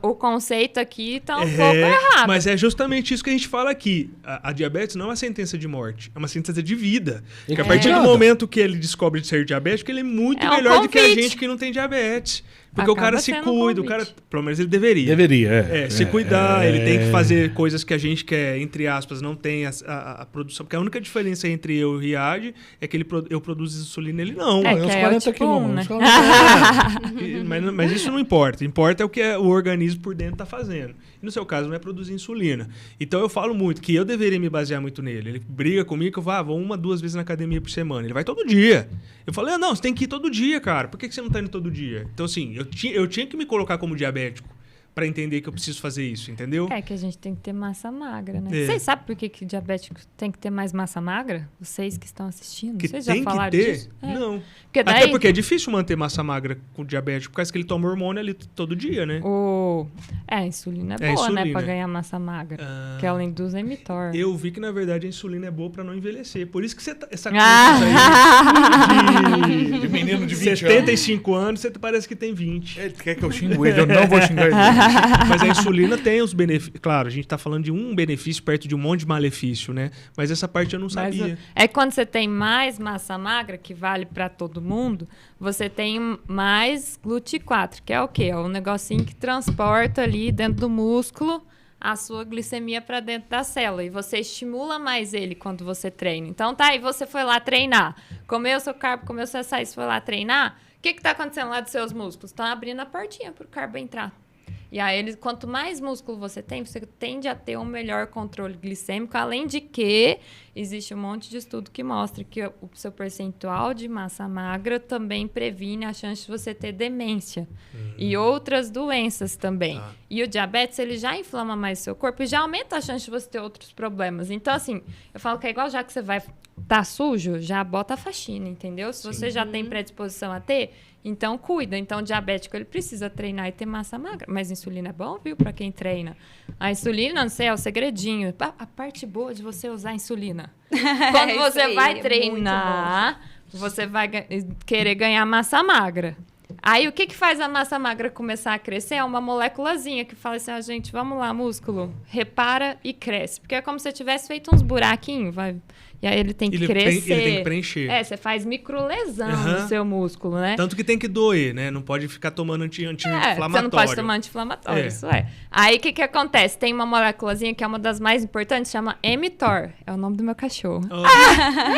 O conceito aqui tá um pouco errado. Mas é justamente isso que a gente fala aqui. A diabetes não é uma sentença de morte, é uma sentença de vida. Porque a partir do momento que ele descobre de ser diabético, ele é muito melhor do que a gente que não tem diabetes. Porque o cara se cuida, o cara, pelo menos ele deveria. Deveria, se cuidar, ele tem que fazer coisas que a gente quer, entre aspas, não tem a produção. Porque a única diferença entre eu e o Riad é que eu produzo insulina, ele não. É que uns é 40 tipo quilos, né? Mas isso não importa. Importa é o que o organismo por dentro está fazendo. E no seu caso, não é produzir insulina. Então eu falo muito que eu deveria me basear muito nele. Ele briga comigo que eu vou 1, 2 vezes na academia por semana. Ele vai todo dia. Eu falei, não, você tem que ir todo dia, cara. Por que você não está indo todo dia? Então, assim, eu tinha que me colocar como diabético. pra entender que eu preciso fazer isso, entendeu? É que a gente tem que ter massa magra, né? É. Vocês sabem por que diabético tem que ter mais massa magra? Vocês que estão assistindo, Que vocês já tem que falaram ter? disso? É. Não. Porque daí, Até porque é difícil manter massa magra com diabético, por causa que ele toma hormônio ali todo dia, né? a insulina é É, boa, né? insulina. Pra ganhar massa magra. Ah. Que ela induz a mTOR. Eu vi que, na verdade, a insulina é boa pra não envelhecer. Por isso que você essa conta De menino de aí 20 de 75 anos, você parece que tem 20. Ele quer que eu xingue ele, eu não vou xingar ele. Mas a insulina tem os benefícios. Claro, a gente tá falando de um benefício perto de um monte de malefício, né? Mas essa parte eu não sabia. É quando você tem mais massa magra, que vale pra todo mundo, você tem mais GLUT4, que é o quê? É um negocinho que transporta ali dentro do músculo a sua glicemia para dentro da célula. E você estimula mais ele quando você treina. Então tá, aí você foi lá treinar. Comeu seu carbo, comeu seu açaí, você foi lá treinar. O que tá acontecendo lá dos seus músculos? Estão abrindo a portinha pro carbo entrar. E aí, quanto mais músculo você tem, você tende a ter um melhor controle glicêmico, além de que existe um monte de estudo que mostra que o seu percentual de massa magra também previne a chance de você ter demência e outras doenças também. Ah. E o diabetes, ele já inflama mais o seu corpo e já aumenta a chance de você ter outros problemas. Então, assim, eu falo que é igual já que você vai tá sujo, já bota a faxina, entendeu? Se você já tem predisposição a ter, então cuida. Então, o diabético, ele precisa treinar e ter massa magra. Mas insulina é bom, viu? Pra quem treina. A insulina, não sei, é o segredinho. A parte boa de você usar a insulina. Quando você aí, vai é treinar, você vai querer ganhar massa magra. Aí, o que faz a massa magra começar a crescer? É uma moléculazinha que fala assim, ó, gente, vamos lá, músculo, repara e cresce. Porque é como se você tivesse feito uns buraquinhos, vai... E aí ele tem que crescer. Ele tem que preencher. É, você faz microlesão no seu músculo, né? Tanto que tem que doer, né? Não pode ficar tomando anti-inflamatório. Você não pode tomar anti-inflamatório, isso é. Aí, o que acontece? Tem uma moléculazinha que é uma das mais importantes, chama mTOR. É o nome do meu cachorro. Oh,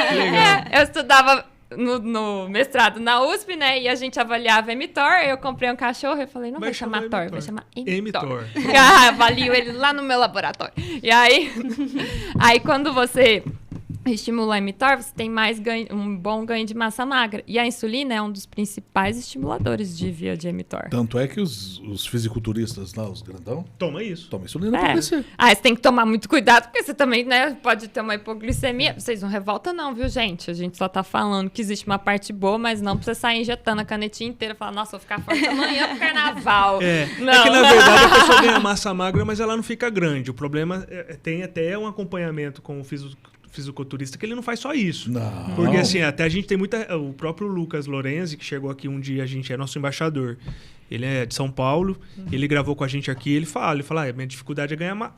que legal. Eu estudava no mestrado na USP, né? E a gente avaliava mTOR. Eu comprei um cachorro e falei, não vai chamar TOR, vai chamar mTOR. Avalio ele lá no meu laboratório. E aí, quando você estimula a mTOR, você tem mais um bom ganho de massa magra. E a insulina é um dos principais estimuladores de via de mTOR. Tanto é que os fisiculturistas lá, os grandão, Toma isso. tomam insulina pra crescer. Você tem que tomar muito cuidado, porque você também, né, pode ter uma hipoglicemia. Vocês não revoltam não, viu, gente? A gente só tá falando que existe uma parte boa, mas não pra você sair injetando a canetinha inteira e falar, nossa, vou ficar forte amanhã pro carnaval. É que, Não. na verdade, a pessoa ganha massa magra, mas ela não fica grande. O problema tem até um acompanhamento com o fisiculturista que ele não faz só isso. Não. Porque assim, até a gente tem muita... O próprio Lucas Lorenzi, que chegou aqui um dia, a gente é nosso embaixador. Ele é de São Paulo, ele gravou com a gente aqui, ele fala, minha dificuldade é ganhar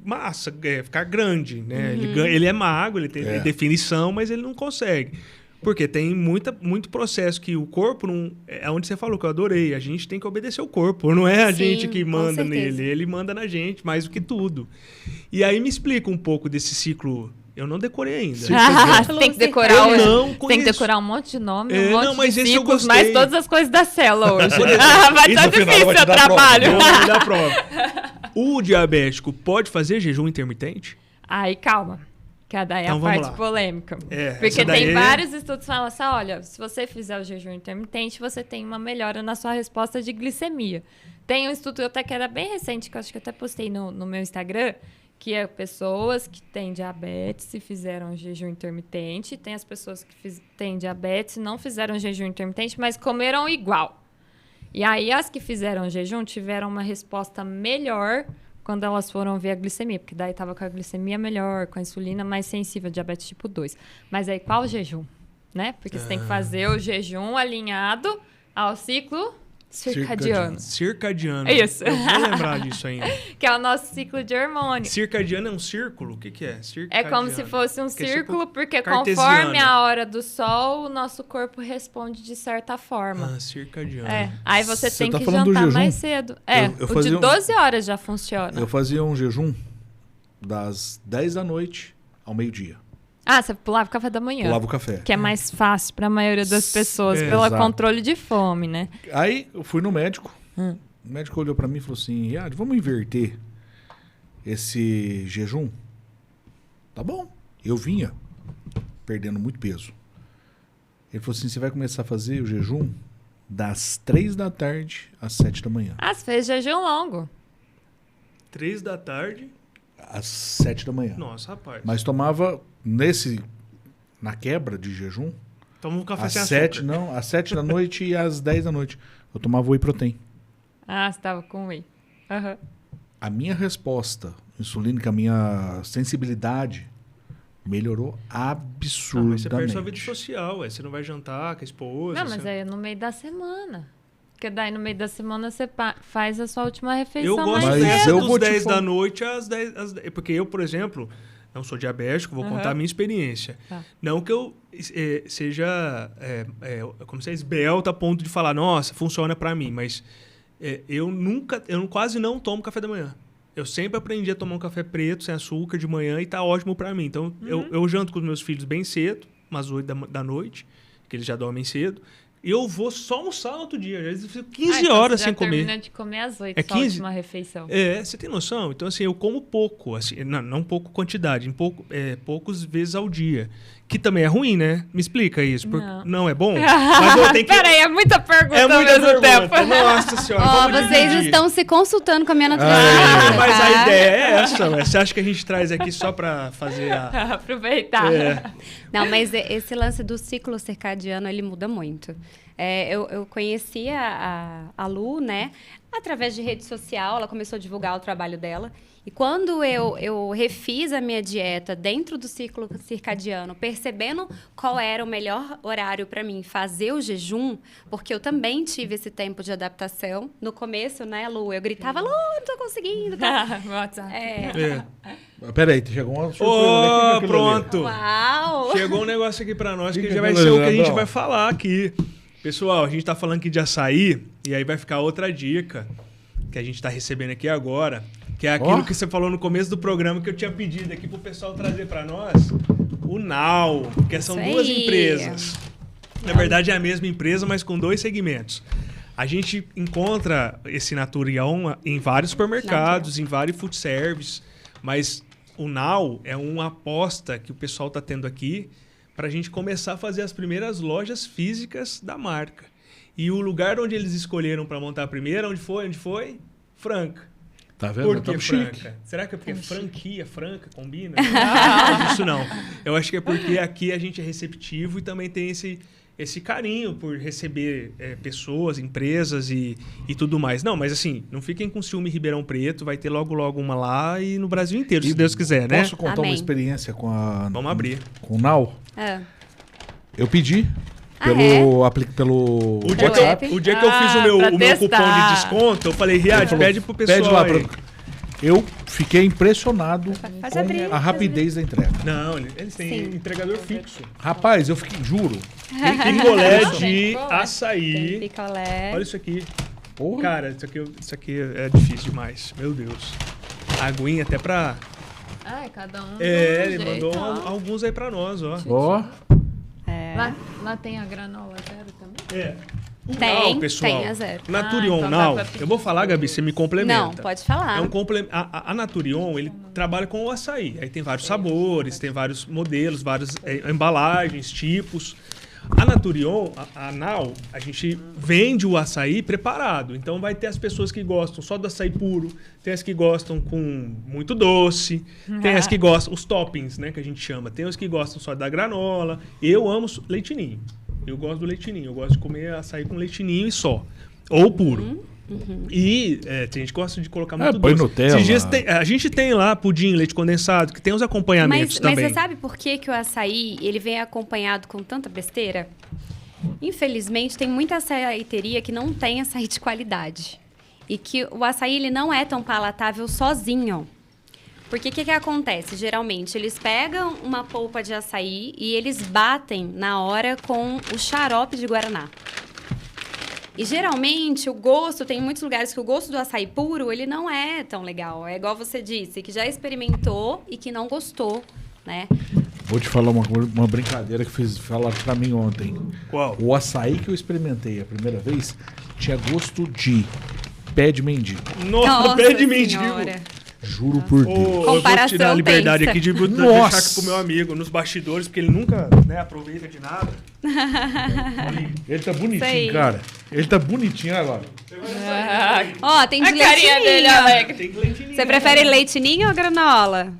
massa, ficar grande, né? Ele é magro, ele tem definição, mas ele não consegue. Porque tem muito processo que o corpo não... É onde você falou, que eu adorei. A gente tem que obedecer o corpo. Não é a gente que manda nele. Ele manda na gente, mais do que tudo. E aí me explica um pouco desse ciclo... Eu não decorei ainda. Tem que decorar eu não tem que decorar um monte de nome, um monte mas de esse eu ciclos, gostei. mais todas as coisas da célula hoje. Vai Isso estar no final difícil vai o te dar trabalho. Eu vou dar a prova. O diabético pode fazer jejum intermitente? Aí, calma. Que daí é Então, a vamos parte lá. polêmica. Essa Porque daí tem vários estudos que falam assim, olha, se você fizer o jejum intermitente, você tem uma melhora na sua resposta de glicemia. Tem um estudo até que era bem recente, que eu acho que eu até postei no meu Instagram, que é pessoas que têm diabetes e fizeram jejum intermitente, tem as pessoas que têm diabetes e não fizeram jejum intermitente, mas comeram igual. E aí as que fizeram jejum tiveram uma resposta melhor quando elas foram ver a glicemia, porque daí estava com a glicemia melhor, com a insulina mais sensível, diabetes tipo 2. Mas aí qual o jejum? Né? Porque você tem que fazer o jejum alinhado ao ciclo circadiano. Circadiano. É isso. Eu vou lembrar disso ainda. Que é o nosso ciclo de hormônio. Circadiano é um círculo? O que é? É como se fosse um Que é círculo, tipo porque cartesiano. conforme a hora do sol, o nosso corpo responde de certa forma. Circadiano. Aí você Você tem tá que falando do jantar jejum? mais cedo. Eu O de fazia 12 horas já funciona. Eu fazia um jejum das 10 da noite ao meio-dia. Você pulava o café da manhã. Pulava o café. Que é mais fácil para a maioria das pessoas, pelo exato. controle de fome, né? Aí eu fui no médico. O médico olhou pra mim e falou assim, Riad, vamos inverter esse jejum? Tá bom. Eu vinha perdendo muito peso. Ele falou assim, você vai começar a fazer o jejum das 3 da tarde às 7 da manhã. Você fez jejum longo. 3 da tarde? Às 7 da manhã. Nossa, rapaz. Mas tomava na quebra de jejum, Toma um café às sem 7, açúcar. não, às 7 da noite e às 10 da noite. Eu tomava whey protein. Ah, você tava com whey. Aham. A minha resposta insulínica, a minha sensibilidade melhorou absurdamente. Mas você perde sua vida social, você não vai jantar com a esposa. Não, mas aí é no meio da semana. Porque daí no meio da semana você faz a sua última refeição. Eu gosto Mas dessa eu dos vou te 10 da falar. noite às 10, Porque eu, por exemplo, não sou diabético, vou contar a minha experiência. Tá. Não que eu seja, como se é esbelta a ponto de falar, nossa, funciona pra mim, mas eu quase não tomo café da manhã. Eu sempre aprendi a tomar um café preto, sem açúcar, de manhã, e tá ótimo pra mim. Então, eu janto com os meus filhos bem cedo, umas 8 da noite, que eles já dormem cedo. E eu vou só almoçar no outro dia. Às vezes eu fico 15 horas sem comer. Termina de comer às 8, É só a 15? última refeição. Você tem noção? Então, assim, eu como pouco. Assim, não pouco quantidade, poucos vezes ao dia. Que também é ruim, né? Me explica isso. Não é bom? Mas eu tenho que... Peraí, é muita pergunta É ao muita mesmo pergunta. tempo. Nossa senhora. Ó, vamos vocês dividir. estão se consultando com a minha nutricionista. Mas tá? a ideia é essa, ué. Você acha que a gente traz aqui só pra fazer a... Aproveitar. Não, mas esse lance do ciclo circadiano, ele muda muito. Eu conheci a Lu, né? Através de rede social, ela começou a divulgar o trabalho dela. E quando eu refiz a minha dieta dentro do ciclo circadiano, percebendo qual era o melhor horário para mim fazer o jejum, porque eu também tive esse tempo de adaptação. No começo, né, Lu? Eu gritava, Lu, não tô conseguindo. Tá? WhatsApp. Peraí, chegou uma surpresa. Ô, pronto. Uau! Chegou um negócio aqui pra nós que Que já vai aquilo ser o ali, que a gente Leandrão? vai falar aqui. Pessoal, a gente tá falando aqui de açaí, e aí vai ficar outra dica que a gente tá recebendo aqui agora, que é aquilo que você falou no começo do programa que eu tinha pedido aqui pro pessoal trazer pra nós, o Now, que são Isso duas aí. empresas. Na verdade é a mesma empresa, mas com 2 segmentos. A gente encontra esse Naturion em vários supermercados, em vários food service, mas o Now é uma aposta que o pessoal está tendo aqui para a gente começar a fazer as primeiras lojas físicas da marca. E o lugar onde eles escolheram para montar a primeira, onde foi? Franca. Tá vendo? Por que Tamo Franca? chique. Será que é porque franquia, Franca, combina? Não, isso não. Eu acho que é porque aqui a gente é receptivo e também tem esse carinho por receber pessoas, empresas e tudo mais. Não, mas assim, não fiquem com ciúme em Ribeirão Preto, vai ter logo uma lá e no Brasil inteiro, se Deus quiser, né? Posso contar Amém. uma experiência com a... Vamos abrir. Com o Now? Eu pedi pelo O dia, WhatsApp. o dia que eu fiz o meu pra cupom testar. de desconto, eu falei, Riad, pede pro pessoal Pede lá. aí. Eu fiquei impressionado Faz com abrir, a faz rapidez da entrega. Não, eles têm Sim. entregador fixo. Rapaz, eu fiquei, juro. Tem picolé de Tem açaí. Tem picolé. Olha isso aqui. Porra. Cara, isso aqui é difícil demais. Meu Deus. Aguinha até pra... Ai, cada um. Ele de um mandou jeito, ó. alguns aí pra nós, ó. Ó. Lá tem a granola zero também? Tem, pessoal. tem a zero. Naturion então dá Now. pra pedir Eu vou falar, Gabi, você me complementa. Não, pode falar. É um a Naturion, ele trabalha com o açaí. Aí tem vários sabores, tem vários modelos, várias embalagens, tipos. A Naturion, a Now, a gente vende o açaí preparado. Então vai ter as pessoas que gostam só do açaí puro, tem as que gostam com muito doce, tem as que gostam, os toppings, né, que a gente chama. Tem os que gostam só da granola. Eu amo leitinho. Eu gosto do leitinho. Eu gosto de comer açaí com leitinho e só. Ou puro. E tem gente que gosta de colocar muito põe doce. Nutella. Esses dias a gente tem lá pudim, leite condensado, que tem os acompanhamentos Mas também. você sabe por que o açaí ele vem acompanhado com tanta besteira? Infelizmente, tem muita açaiteria que não tem açaí de qualidade. E que o açaí ele não é tão palatável sozinho. Porque o que acontece? Geralmente, eles pegam uma polpa de açaí e eles batem na hora com o xarope de guaraná. E geralmente o gosto, tem muitos lugares que o gosto do açaí puro, ele não é tão legal. É igual você disse, que já experimentou e que não gostou, né? Vou te falar uma brincadeira que falaram pra mim ontem. Qual? O açaí que eu experimentei a primeira vez tinha gosto de pé de mendigo. Nossa, pé de mendigo. Senhora. Juro por Deus. Eu vou Comparação tirar a liberdade tensa. aqui de deixar aqui pro meu amigo nos bastidores, porque ele nunca, né, aproveita de nada. Ele tá Isso aí. bonitinho, cara. Ele tá bonitinho agora. Ó, tem de A carinha dele é leitinho. alegre. Tem leitinho. Você prefere leitinho ou granola?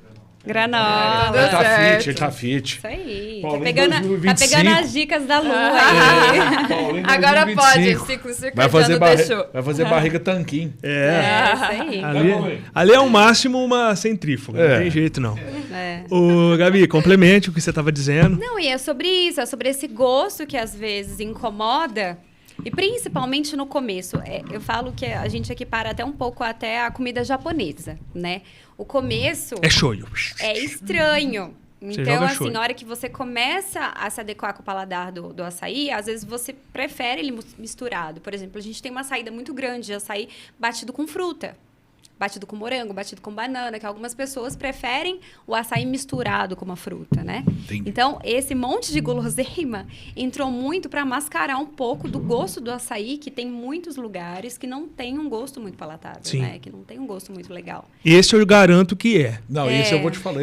Granola. Tudo Ele tá certo. fit, ele tá fit. Isso aí. Paulinho Tá pegando 2025. as dicas da Lu aí. Paulinho Agora 2025. pode, o ciclo circadiano deixou. Vai fazer barriga tanquinho. É, isso aí. Ali é o máximo uma centrífuga, não tem jeito não. É. Ô, Gabi, complemente o que você estava dizendo. Não, e é sobre isso, é sobre esse gosto que às vezes incomoda, e principalmente no começo. Eu falo que a gente equipara até um pouco até a comida japonesa, né? O começo É shoyu. é estranho. Você Então, joga assim, shoyu. na hora que você começa a se adequar com o paladar do açaí, às vezes você prefere ele misturado. Por exemplo, a gente tem uma saída muito grande de açaí batido com fruta. Batido com morango, batido com banana, que algumas pessoas preferem o açaí misturado com uma fruta, né? Entendi. Então, esse monte de guloseima entrou muito para mascarar um pouco do gosto do açaí, que tem muitos lugares que não tem um gosto muito palatável, Sim. né? Que não tem um gosto muito legal. Esse eu garanto que é. Não, esse eu vou te falar.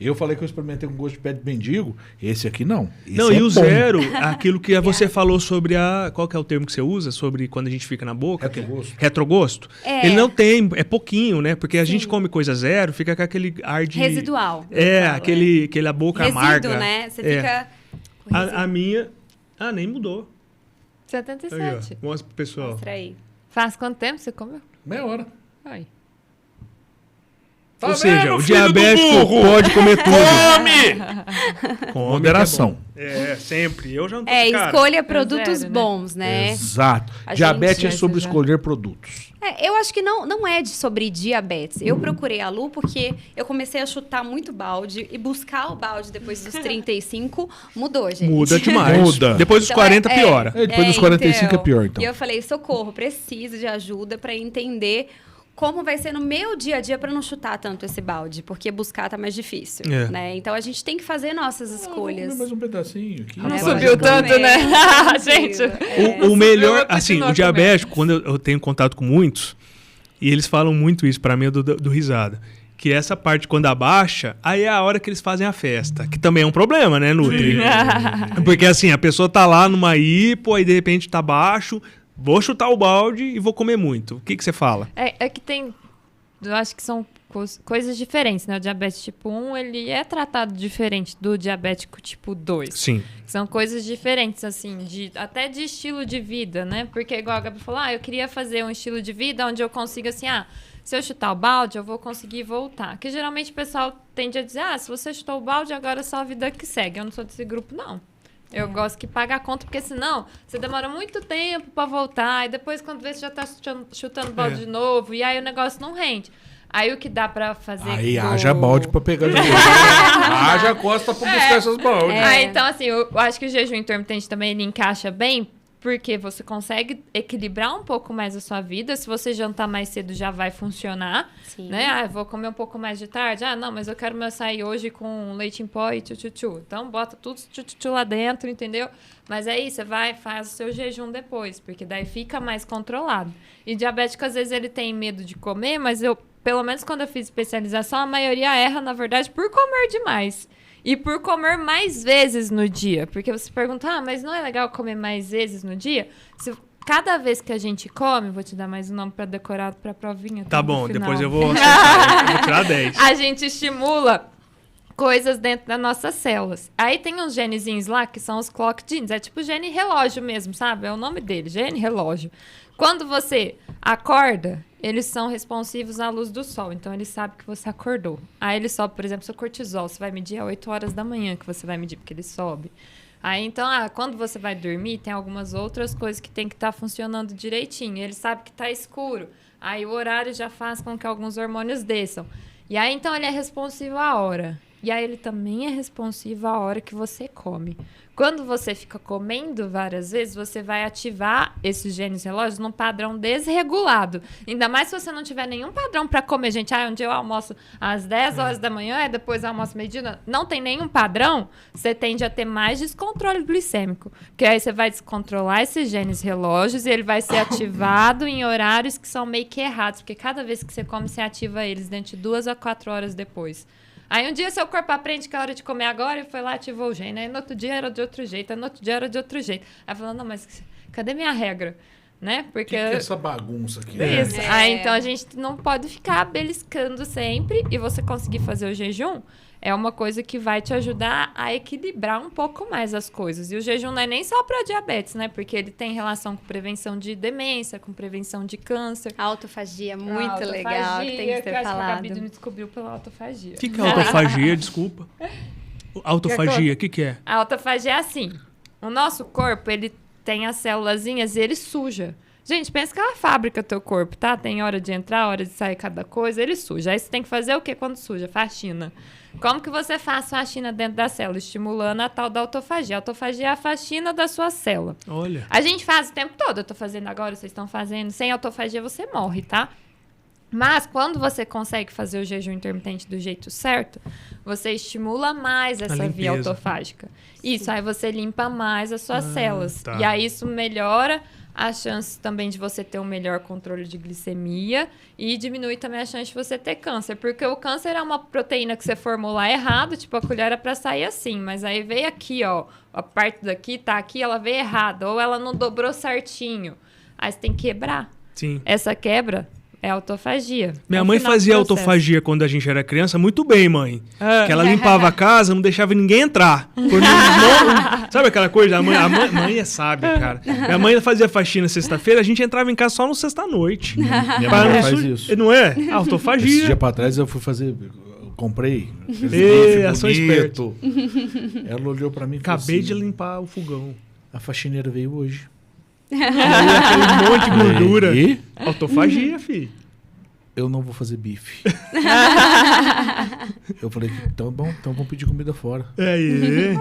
Eu falei que eu experimentei com gosto de pé de mendigo. Esse aqui não. Esse Não, é e o bom. zero, aquilo que você falou sobre a... Qual que é o termo que você usa? Sobre quando a gente fica na boca? Retrogosto. Retrogosto? É. Ele não tem, é pouquinho, né? Porque a gente come coisa zero, fica com aquele ar de... Residual. É, eu falo, aquela boca Resíduo, amarga. né? Você É. fica... com resíduo. A minha... Ah, nem mudou. Aí, 77. ó, mostra pro pessoal. Mostra aí. Faz quanto tempo você comeu? Meia hora. Aí. Ou seja, vendo, o filho do diabético burro? pode comer tudo. Come! Come, Moderação. que é bom. É, sempre. Eu já não tô Escolha produtos zero, né? bons, né? Exato. A Diabetes gente- é sobre já- escolher produtos. Eu acho que não é sobre diabetes. Eu procurei a Lu porque eu comecei a chutar muito balde e buscar o balde depois dos 35 mudou, gente. Muda demais. Muda. Depois dos Então, 40 piora. Depois dos 45 é pior, então. E eu falei, socorro, preciso de ajuda para entender como vai ser no meu dia a dia para não chutar tanto esse balde, porque buscar tá mais difícil, É. né? Então a gente tem que fazer nossas escolhas. Vamos comer mais um pedacinho aqui. Não É, subiu mas tanto, né? comer, Gente. tranquilo. O melhor, eu assim, continuo o diabético, quando eu tenho contato com muitos, e eles falam muito isso pra mim do risada, que essa parte quando abaixa, aí é a hora que eles fazem a festa, que também é um problema, né, Nutri? Porque assim, a pessoa tá lá numa hipo, aí de repente tá baixo, vou chutar o balde e vou comer muito. O que você fala? É que tem... Eu acho que são coisas diferentes, né? O diabetes tipo 1, ele é tratado diferente do diabético tipo 2. Sim. São coisas diferentes, assim, até de estilo de vida, né? Porque, igual a Gabi falou, eu queria fazer um estilo de vida onde eu consiga, assim, se eu chutar o balde, eu vou conseguir voltar. Que geralmente o pessoal tende a dizer, se você chutou o balde, agora é só a vida que segue. Eu não sou desse grupo, não. Eu gosto que pague a conta, porque senão você demora muito tempo pra voltar, e depois quando vê, você já tá chutando balde de novo, e aí o negócio não rende. Aí o que dá pra fazer... Aí haja balde pra pegar de novo. Haja costa pra buscar essas baldes. Então, assim, eu acho que o jejum intermitente também ele encaixa bem, porque você consegue equilibrar um pouco mais a sua vida. Se você jantar mais cedo, já vai funcionar. Sim. Né? Vou comer um pouco mais de tarde. Não, mas eu quero meu açaí hoje com leite em pó e tchu-tchu-tchu. Então, bota tudo tchu-tchu-tchu lá dentro, entendeu? Mas aí, você vai faz o seu jejum depois, porque daí fica mais controlado. E diabético, às vezes, ele tem medo de comer, mas pelo menos quando eu fiz especialização, a maioria erra, na verdade, por comer demais. E por comer mais vezes no dia. Porque você pergunta, mas não é legal comer mais vezes no dia? Cada vez que a gente come, vou te dar mais um nome para decorar para a provinha. Tá no bom, final. depois eu vou acertar. Eu vou tirar 10. A gente estimula coisas dentro das nossas células. Aí tem uns genezinhos lá que são os clock genes. É tipo gene relógio mesmo, sabe? É o nome dele, gene relógio. Quando você acorda, eles são responsivos à luz do sol. Então, eles sabem que você acordou. Aí, ele sobe, por exemplo, seu cortisol. Você vai medir às 8 horas da manhã que você vai medir, porque ele sobe. Aí, então, quando você vai dormir, tem algumas outras coisas que tem que estar funcionando direitinho. Ele sabe que está escuro. Aí, o horário já faz com que alguns hormônios desçam. E aí, então, ele é responsivo à hora. E aí, ele também é responsivo à hora que você come. Quando você fica comendo várias vezes, você vai ativar esses genes relógios num padrão desregulado. Ainda mais se você não tiver nenhum padrão para comer. Gente, um dia eu almoço às 10 horas da manhã, e depois eu almoço meio-dia. Não tem nenhum padrão, você tende a ter mais descontrole glicêmico. Porque aí você vai descontrolar esses genes relógios e ele vai ser ativado em horários que são meio que errados. Porque cada vez que você come, você ativa eles dentro de 2 a 4 horas depois. Aí um dia seu corpo aprende que é hora de comer agora e foi lá, ativou o gene. Aí no outro dia era de outro jeito, aí no outro dia era de outro jeito. Aí falando, não, mas cadê minha regra? Né? Porque que é essa bagunça aqui? Isso. Aí, então a gente não pode ficar beliscando sempre, e você conseguir fazer o jejum é uma coisa que vai te ajudar a equilibrar um pouco mais as coisas. E o jejum não é nem só para diabetes, né? Porque ele tem relação com prevenção de demência, com prevenção de câncer. A autofagia, muito legal, que tem que ser falado. A Gabi me descobriu pela autofagia. O que é autofagia? Desculpa. Autofagia, o que é? A autofagia é assim. O nosso corpo, ele tem as célulazinhas e ele suja. Gente, pensa que é uma fábrica teu corpo, tá? Tem hora de entrar, hora de sair cada coisa, ele suja. Aí você tem que fazer o quê quando suja? Faxina. Como que você faz faxina dentro da célula? Estimulando a tal da autofagia. A autofagia é a faxina da sua célula. Olha. A gente faz o tempo todo. Eu tô fazendo agora, vocês estão fazendo. Sem autofagia você morre, tá? Mas quando você consegue fazer o jejum intermitente do jeito certo, você estimula mais essa via autofágica. Isso, aí você limpa mais as suas células. Tá. E aí isso melhora as chances também de você ter um melhor controle de glicemia e diminui também a chance de você ter câncer. Porque o câncer é uma proteína que você formula errado, tipo, a colher era pra sair assim, mas aí veio aqui, ó, a parte daqui tá aqui, ela veio errada, ou ela não dobrou certinho. Aí você tem que quebrar. Sim. Essa quebra é autofagia. Minha mãe fazia autofagia quando a gente era criança muito bem, mãe. Que ela limpava a casa, não deixava ninguém entrar. Sabe aquela coisa? A mãe é sábia, cara. Minha mãe fazia faxina sexta-feira, a gente entrava em casa só no sexta-noite. Minha mãe faz isso. Não é? Autofagia. Esse dia pra trás eu fui fazer... Comprei. Ação esperta. Ela olhou pra mim e falou Acabei assim, de limpar o fogão. A faxineira veio hoje. Aquele monte de gordura. E? Autofagia, filho. Eu não vou fazer bife. Eu falei, então bom, então vamos pedir comida fora.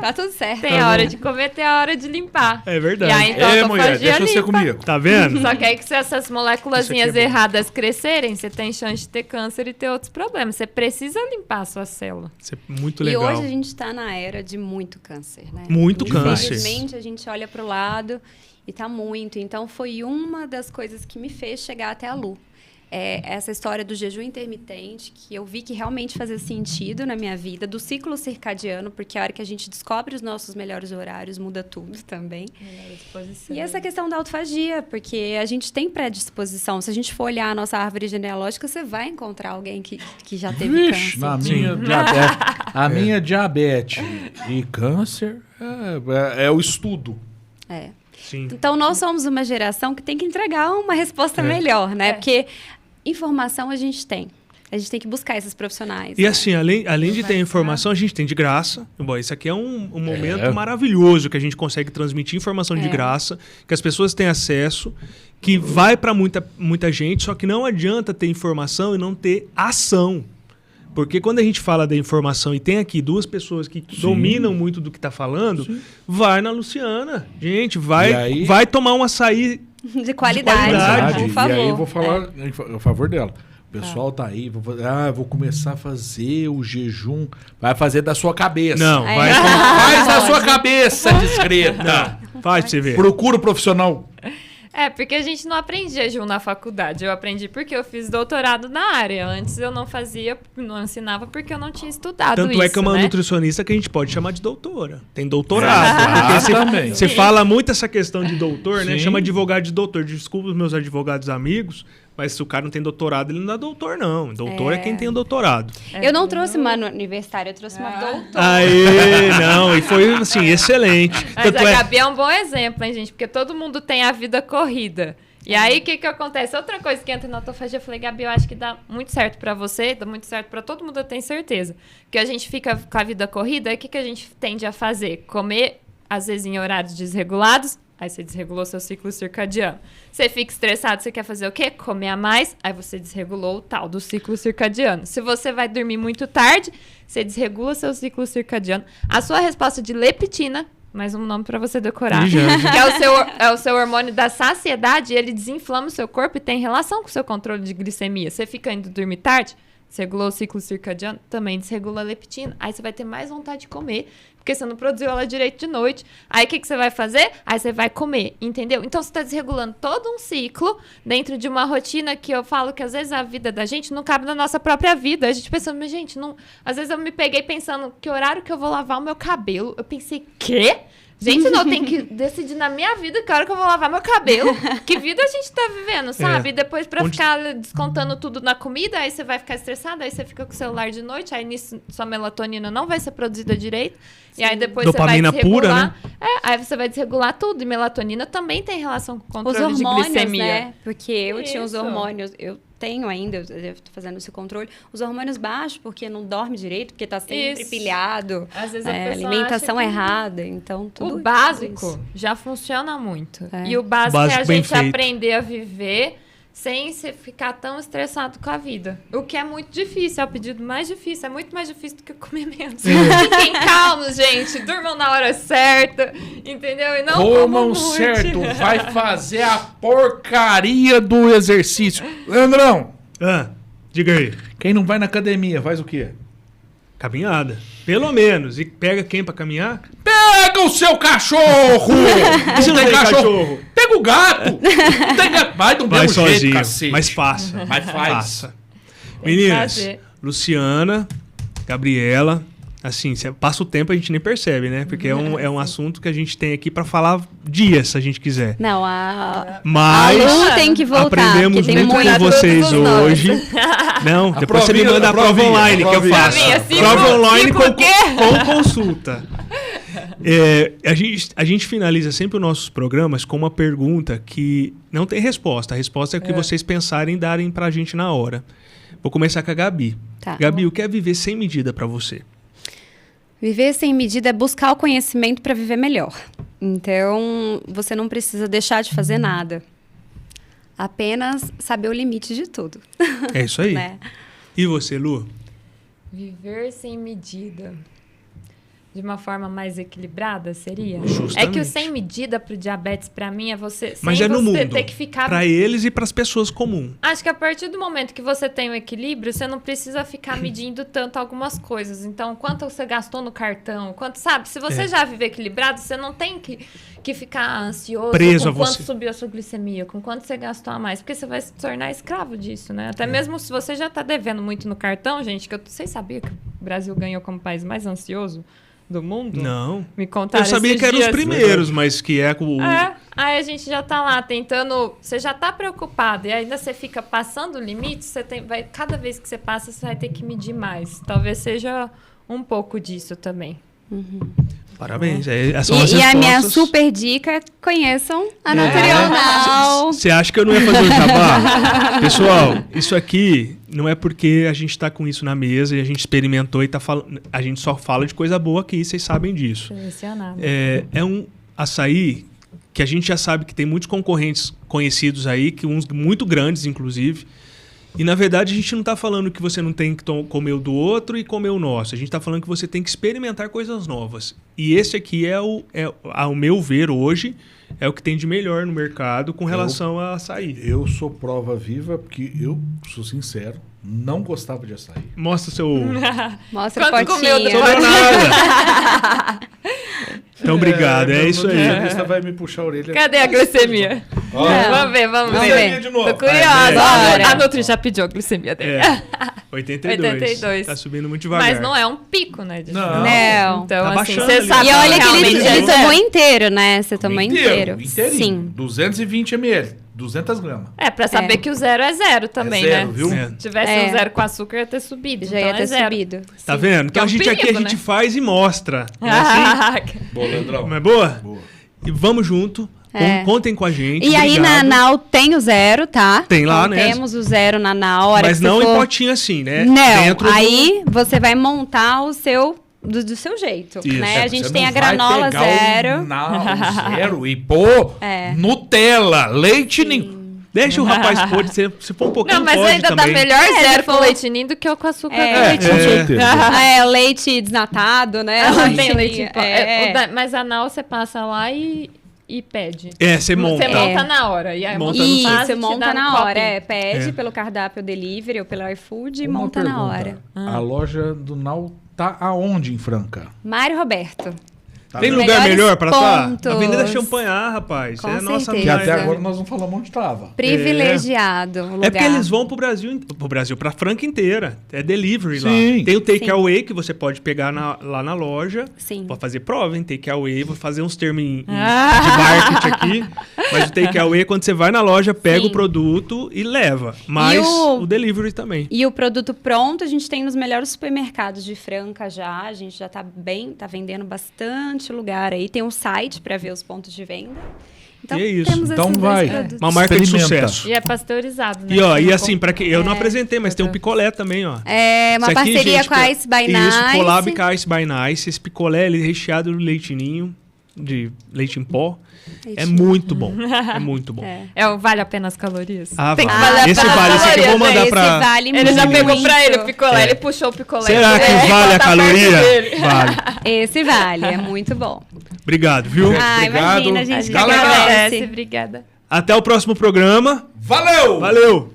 Tá tudo certo. Tem a hora de comer, tem a hora de limpar. É verdade. E aí, então, mulher, deixa você comigo. Tá vendo? Só que aí que se essas moléculazinhas erradas crescerem, você tem chance de ter câncer e ter outros problemas. Você precisa limpar a sua célula. Isso é muito legal. E hoje a gente tá na era de muito câncer, né? Muito câncer. Infelizmente, a gente olha pro lado e tá muito. Então, foi uma das coisas que me fez chegar até a Lu. Essa história do jejum intermitente, que eu vi que realmente fazia sentido na minha vida, do ciclo circadiano, porque a hora que a gente descobre os nossos melhores horários, muda tudo também. E essa questão da autofagia, porque a gente tem predisposição. Se a gente for olhar a nossa árvore genealógica, você vai encontrar alguém que já teve câncer. A minha diabetes e câncer é o estudo. Sim. Então, nós somos uma geração que tem que entregar uma resposta melhor, né? Porque informação a gente tem. A gente tem que buscar esses profissionais. E assim, além de ter informação, a gente tem de graça. Bom, isso aqui é um momento maravilhoso que a gente consegue transmitir informação de graça, que as pessoas têm acesso, que vai para muita gente, só que não adianta ter informação e não ter ação. Porque quando a gente fala da informação e tem aqui duas pessoas que dominam muito do que está falando, vai na Luciana. Gente, vai tomar um açaí de qualidade, por favor. E aí eu vou falar a favor dela. O pessoal tá aí, vou começar a fazer o jejum. Vai fazer da sua cabeça. Não, faz da sua cabeça, discreta. Faz pra você ver. Procura o profissional. Porque a gente não aprende jejum na faculdade. Eu aprendi porque eu fiz doutorado na área. Antes eu não fazia, não ensinava porque eu não tinha estudado isso. Tanto é que é uma nutricionista que a gente pode chamar de doutora. Tem doutorado. Porque você fala muito essa questão de doutor, né? Chama advogado de doutor. Desculpa os meus advogados amigos, mas se o cara não tem doutorado, ele não é doutor, não. Doutor é quem tem o doutorado. Eu não trouxe uma universitária, eu trouxe uma doutora. Não, e foi, assim, excelente. Mas a Gabi é um bom exemplo, hein, gente? Porque todo mundo tem a vida corrida. E aí, o que acontece? Outra coisa que entra na autofagia, eu falei, Gabi, eu acho que dá muito certo pra você, dá muito certo pra todo mundo, eu tenho certeza. Que a gente fica com a vida corrida, aí o que a gente tende a fazer? Comer, às vezes, em horários desregulados. Aí você desregulou seu ciclo circadiano. Você fica estressado, você quer fazer o quê? Comer a mais. Aí você desregulou o tal do ciclo circadiano. Se você vai dormir muito tarde, você desregula seu ciclo circadiano. A sua resposta de leptina, Mais um nome pra você decorar. Já. Que é o seu hormônio da saciedade, ele desinflama o seu corpo e tem relação com o seu controle de glicemia. Você fica indo dormir tarde, desregulou o ciclo circadiano, também desregula a leptina. Aí você vai ter mais vontade de comer, porque você não produziu ela direito de noite. Aí o que você vai fazer? Aí você vai comer, entendeu? Então você tá desregulando todo um ciclo dentro de uma rotina que eu falo que às vezes a vida da gente não cabe na nossa própria vida. A gente pensando, mas gente, não... Às vezes eu me peguei pensando, que horário que eu vou lavar o meu cabelo? Eu pensei, quê? Gente, não, tem que decidir na minha vida que hora que eu vou lavar meu cabelo. Que vida a gente tá vivendo, sabe? E depois pra ficar descontando tudo na comida, aí você vai ficar estressado, aí você fica com o celular de noite, aí nisso sua melatonina não vai ser produzida direito. Sim. E aí depois dopamina você vai desregular. Pura, né? Aí você vai desregular tudo. E melatonina também tem relação com o controle os hormônios, de glicemia. Né? Porque eu tinha os hormônios... Eu tenho ainda, eu tô fazendo esse controle, os hormônios baixos, porque não dorme direito, porque tá sempre pilhado. Às vezes a alimentação errada, então tudo o básico já funciona muito. E o básico é a gente aprender a viver sem se ficar tão estressado com a vida. O que é muito difícil, é o pedido mais difícil. É muito mais difícil do que comer menos. Fiquem calmos, gente. Durmam na hora certa, entendeu? E não comam certo. Vai fazer a porcaria do exercício. Leandrão. Diga aí. Quem não vai na academia, faz o quê? Caminhada. Pelo menos. E pega quem pra caminhar? Pega o seu cachorro! Você não tem cachorro? Pega o gato! Vai do mesmo sozinho, jeito, cacete. Mas faça. Mas faz. Faça. Meninas, Luciana, Gabriela, assim, passa o tempo a gente nem percebe, né? Porque é um assunto que a gente tem aqui pra falar dias, se a gente quiser. Não, Mas a Lu tem que voltar. Aprendemos muito com vocês hoje. Não, depois você me manda a prova online que eu faço. Prova online com consulta. A gente finaliza sempre os nossos programas com uma pergunta que não tem resposta. A resposta é o que vocês pensarem e darem pra gente na hora. Vou começar com a Gabi. Tá. Gabi, o que é viver sem medida pra você? Viver sem medida é buscar o conhecimento para viver melhor. Então, você não precisa deixar de fazer nada. Apenas saber o limite de tudo. É isso aí. Né? E você, Lu? Viver sem medida. De uma forma mais equilibrada, seria? Justamente. É que o sem medida pro diabetes, pra mim, é você... Mas é no mundo. Ter que ficar... Pra eles e pras pessoas comuns. Acho que a partir do momento que você tem o equilíbrio, você não precisa ficar medindo tanto algumas coisas. Então, quanto você gastou no cartão, quanto, sabe? Se você já viver equilibrado, você não tem que ficar ansioso preso com quanto subiu a sua glicemia, com quanto você gastou a mais. Porque você vai se tornar escravo disso, né? Até mesmo se você já tá devendo muito no cartão, gente, que vocês sabiam que o Brasil ganhou como país mais ansioso do mundo? Não. Me contaram. Eu sabia que eram os primeiros, mas que é com o... Aí a gente já tá lá tentando... Você já tá preocupado e ainda você fica passando o limite, cada vez que você passa, você vai ter que medir mais. Talvez seja um pouco disso também. Uhum. Parabéns. E a minha super dica é conheçam a Nutricional. Você acha que eu não ia fazer o jabá? Pessoal, isso aqui não é porque a gente está com isso na mesa e a gente experimentou e tá falando. A gente só fala de coisa boa aqui, vocês sabem disso. É um açaí que a gente já sabe que tem muitos concorrentes conhecidos aí, que uns muito grandes, inclusive. E, na verdade, a gente não está falando que você não tem que comer o do outro e comer o nosso. A gente está falando que você tem que experimentar coisas novas. E esse aqui ao meu ver, hoje, é o que tem de melhor no mercado com relação a açaí. Eu sou prova viva, porque eu sou sincero, não gostava de açaí. Mostra o seu... Mostra o potinho. Então, obrigado. É isso aí. A vista vai me puxar a orelha. Cadê a glicemia? Vamos ver. Glicemia de novo. Tô curiosa. A Nutri já pediu a glicemia dele. 82. Tá subindo muito devagar. Mas não é um pico, né? Não. Então, tá assim, você sabe. E olha que ele tomou inteiro, né? Você tomou inteiro. Sim. 220 ml. 200 gramas. Pra saber que o 0 é 0 também, zero, né? Viu? Se tivesse um 0 com açúcar, ia ter subido. Já ia ter subido. Tá vendo? Então a gente faz e mostra. É assim? Boa, Leandrão. Não é boa? Boa. E vamos junto. Contem com a gente. E aí na Nau tem o 0, tá? Tem lá, então, né? Temos o 0 na Nau. Mas não em potinho assim, né? Não. Aí você vai montar o seu... Do seu jeito, isso. né? A gente tem a granola 0. O 0 e pôr Nutella, leite nenhum. Deixa o rapaz pôr, se for um pouquinho Não, mas pode ainda também. tá melhor zero com for- leite ninho do que eu com açúcar com Com leite ninho. certeza. Leite desnatado, né? Ela tem leite em pó. É. Mas a Nau você passa lá e pede. Você monta. Você monta na hora. E aí Monta monta no no Isso, monta na hora. Pede É. pelo cardápio delivery ou pelo iFood e Uma monta na pergunta. hora. A loja do Nau tá aonde em Franca? Mário Roberto. Tá Tem vendo? lugar Melhores melhor pra estar? pontos. Avenida Champanhar, rapaz. Com É a nossa certeza. Que até mais- agora nós não falamos onde tava. Privilegiado. o lugar. É porque eles vão pro Brasil, pra Franca inteira. É delivery lá. Sim. Tem o take Sim. away que você pode pegar lá na loja. Sim. Pode fazer prova, hein? Take away, vou fazer uns termos de marketing aqui. Mas o take away é quando você vai na loja, pega Sim. o produto e leva. Mas o- o delivery também. E o produto pronto a gente tem nos melhores supermercados de Franca já. A gente já tá vendendo bastante lugar aí. Tem um site para ver os pontos de venda. Então, E é isso. temos Então esses vai. dois produtos. Uma marca de Experimenta. sucesso. E é pasteurizado, né? E assim, para que eu não apresentei, mas tem um picolé também, ó. É uma Esse aqui, parceria gente, com a Ice by Nice. Isso, collab com a Ice by Nice. Esse picolé ele é recheado de leitinho, de leite em pó. É muito bom. É muito bom. Vale a pena as calorias? Ah, Tem que vale. valer a Esse pena vale, as esse aqui eu vou calorias, mandar né? pra... Esse vale Ele já muito. pegou pra ele o picolé, ele puxou o picolé. Será que vale a bota perto caloria? dele. Vale. Esse vale, é muito bom. Obrigado, viu? Imagina, a A gente gente que Galera. agradece. agradece. Obrigada. Até o próximo programa. Valeu! Valeu!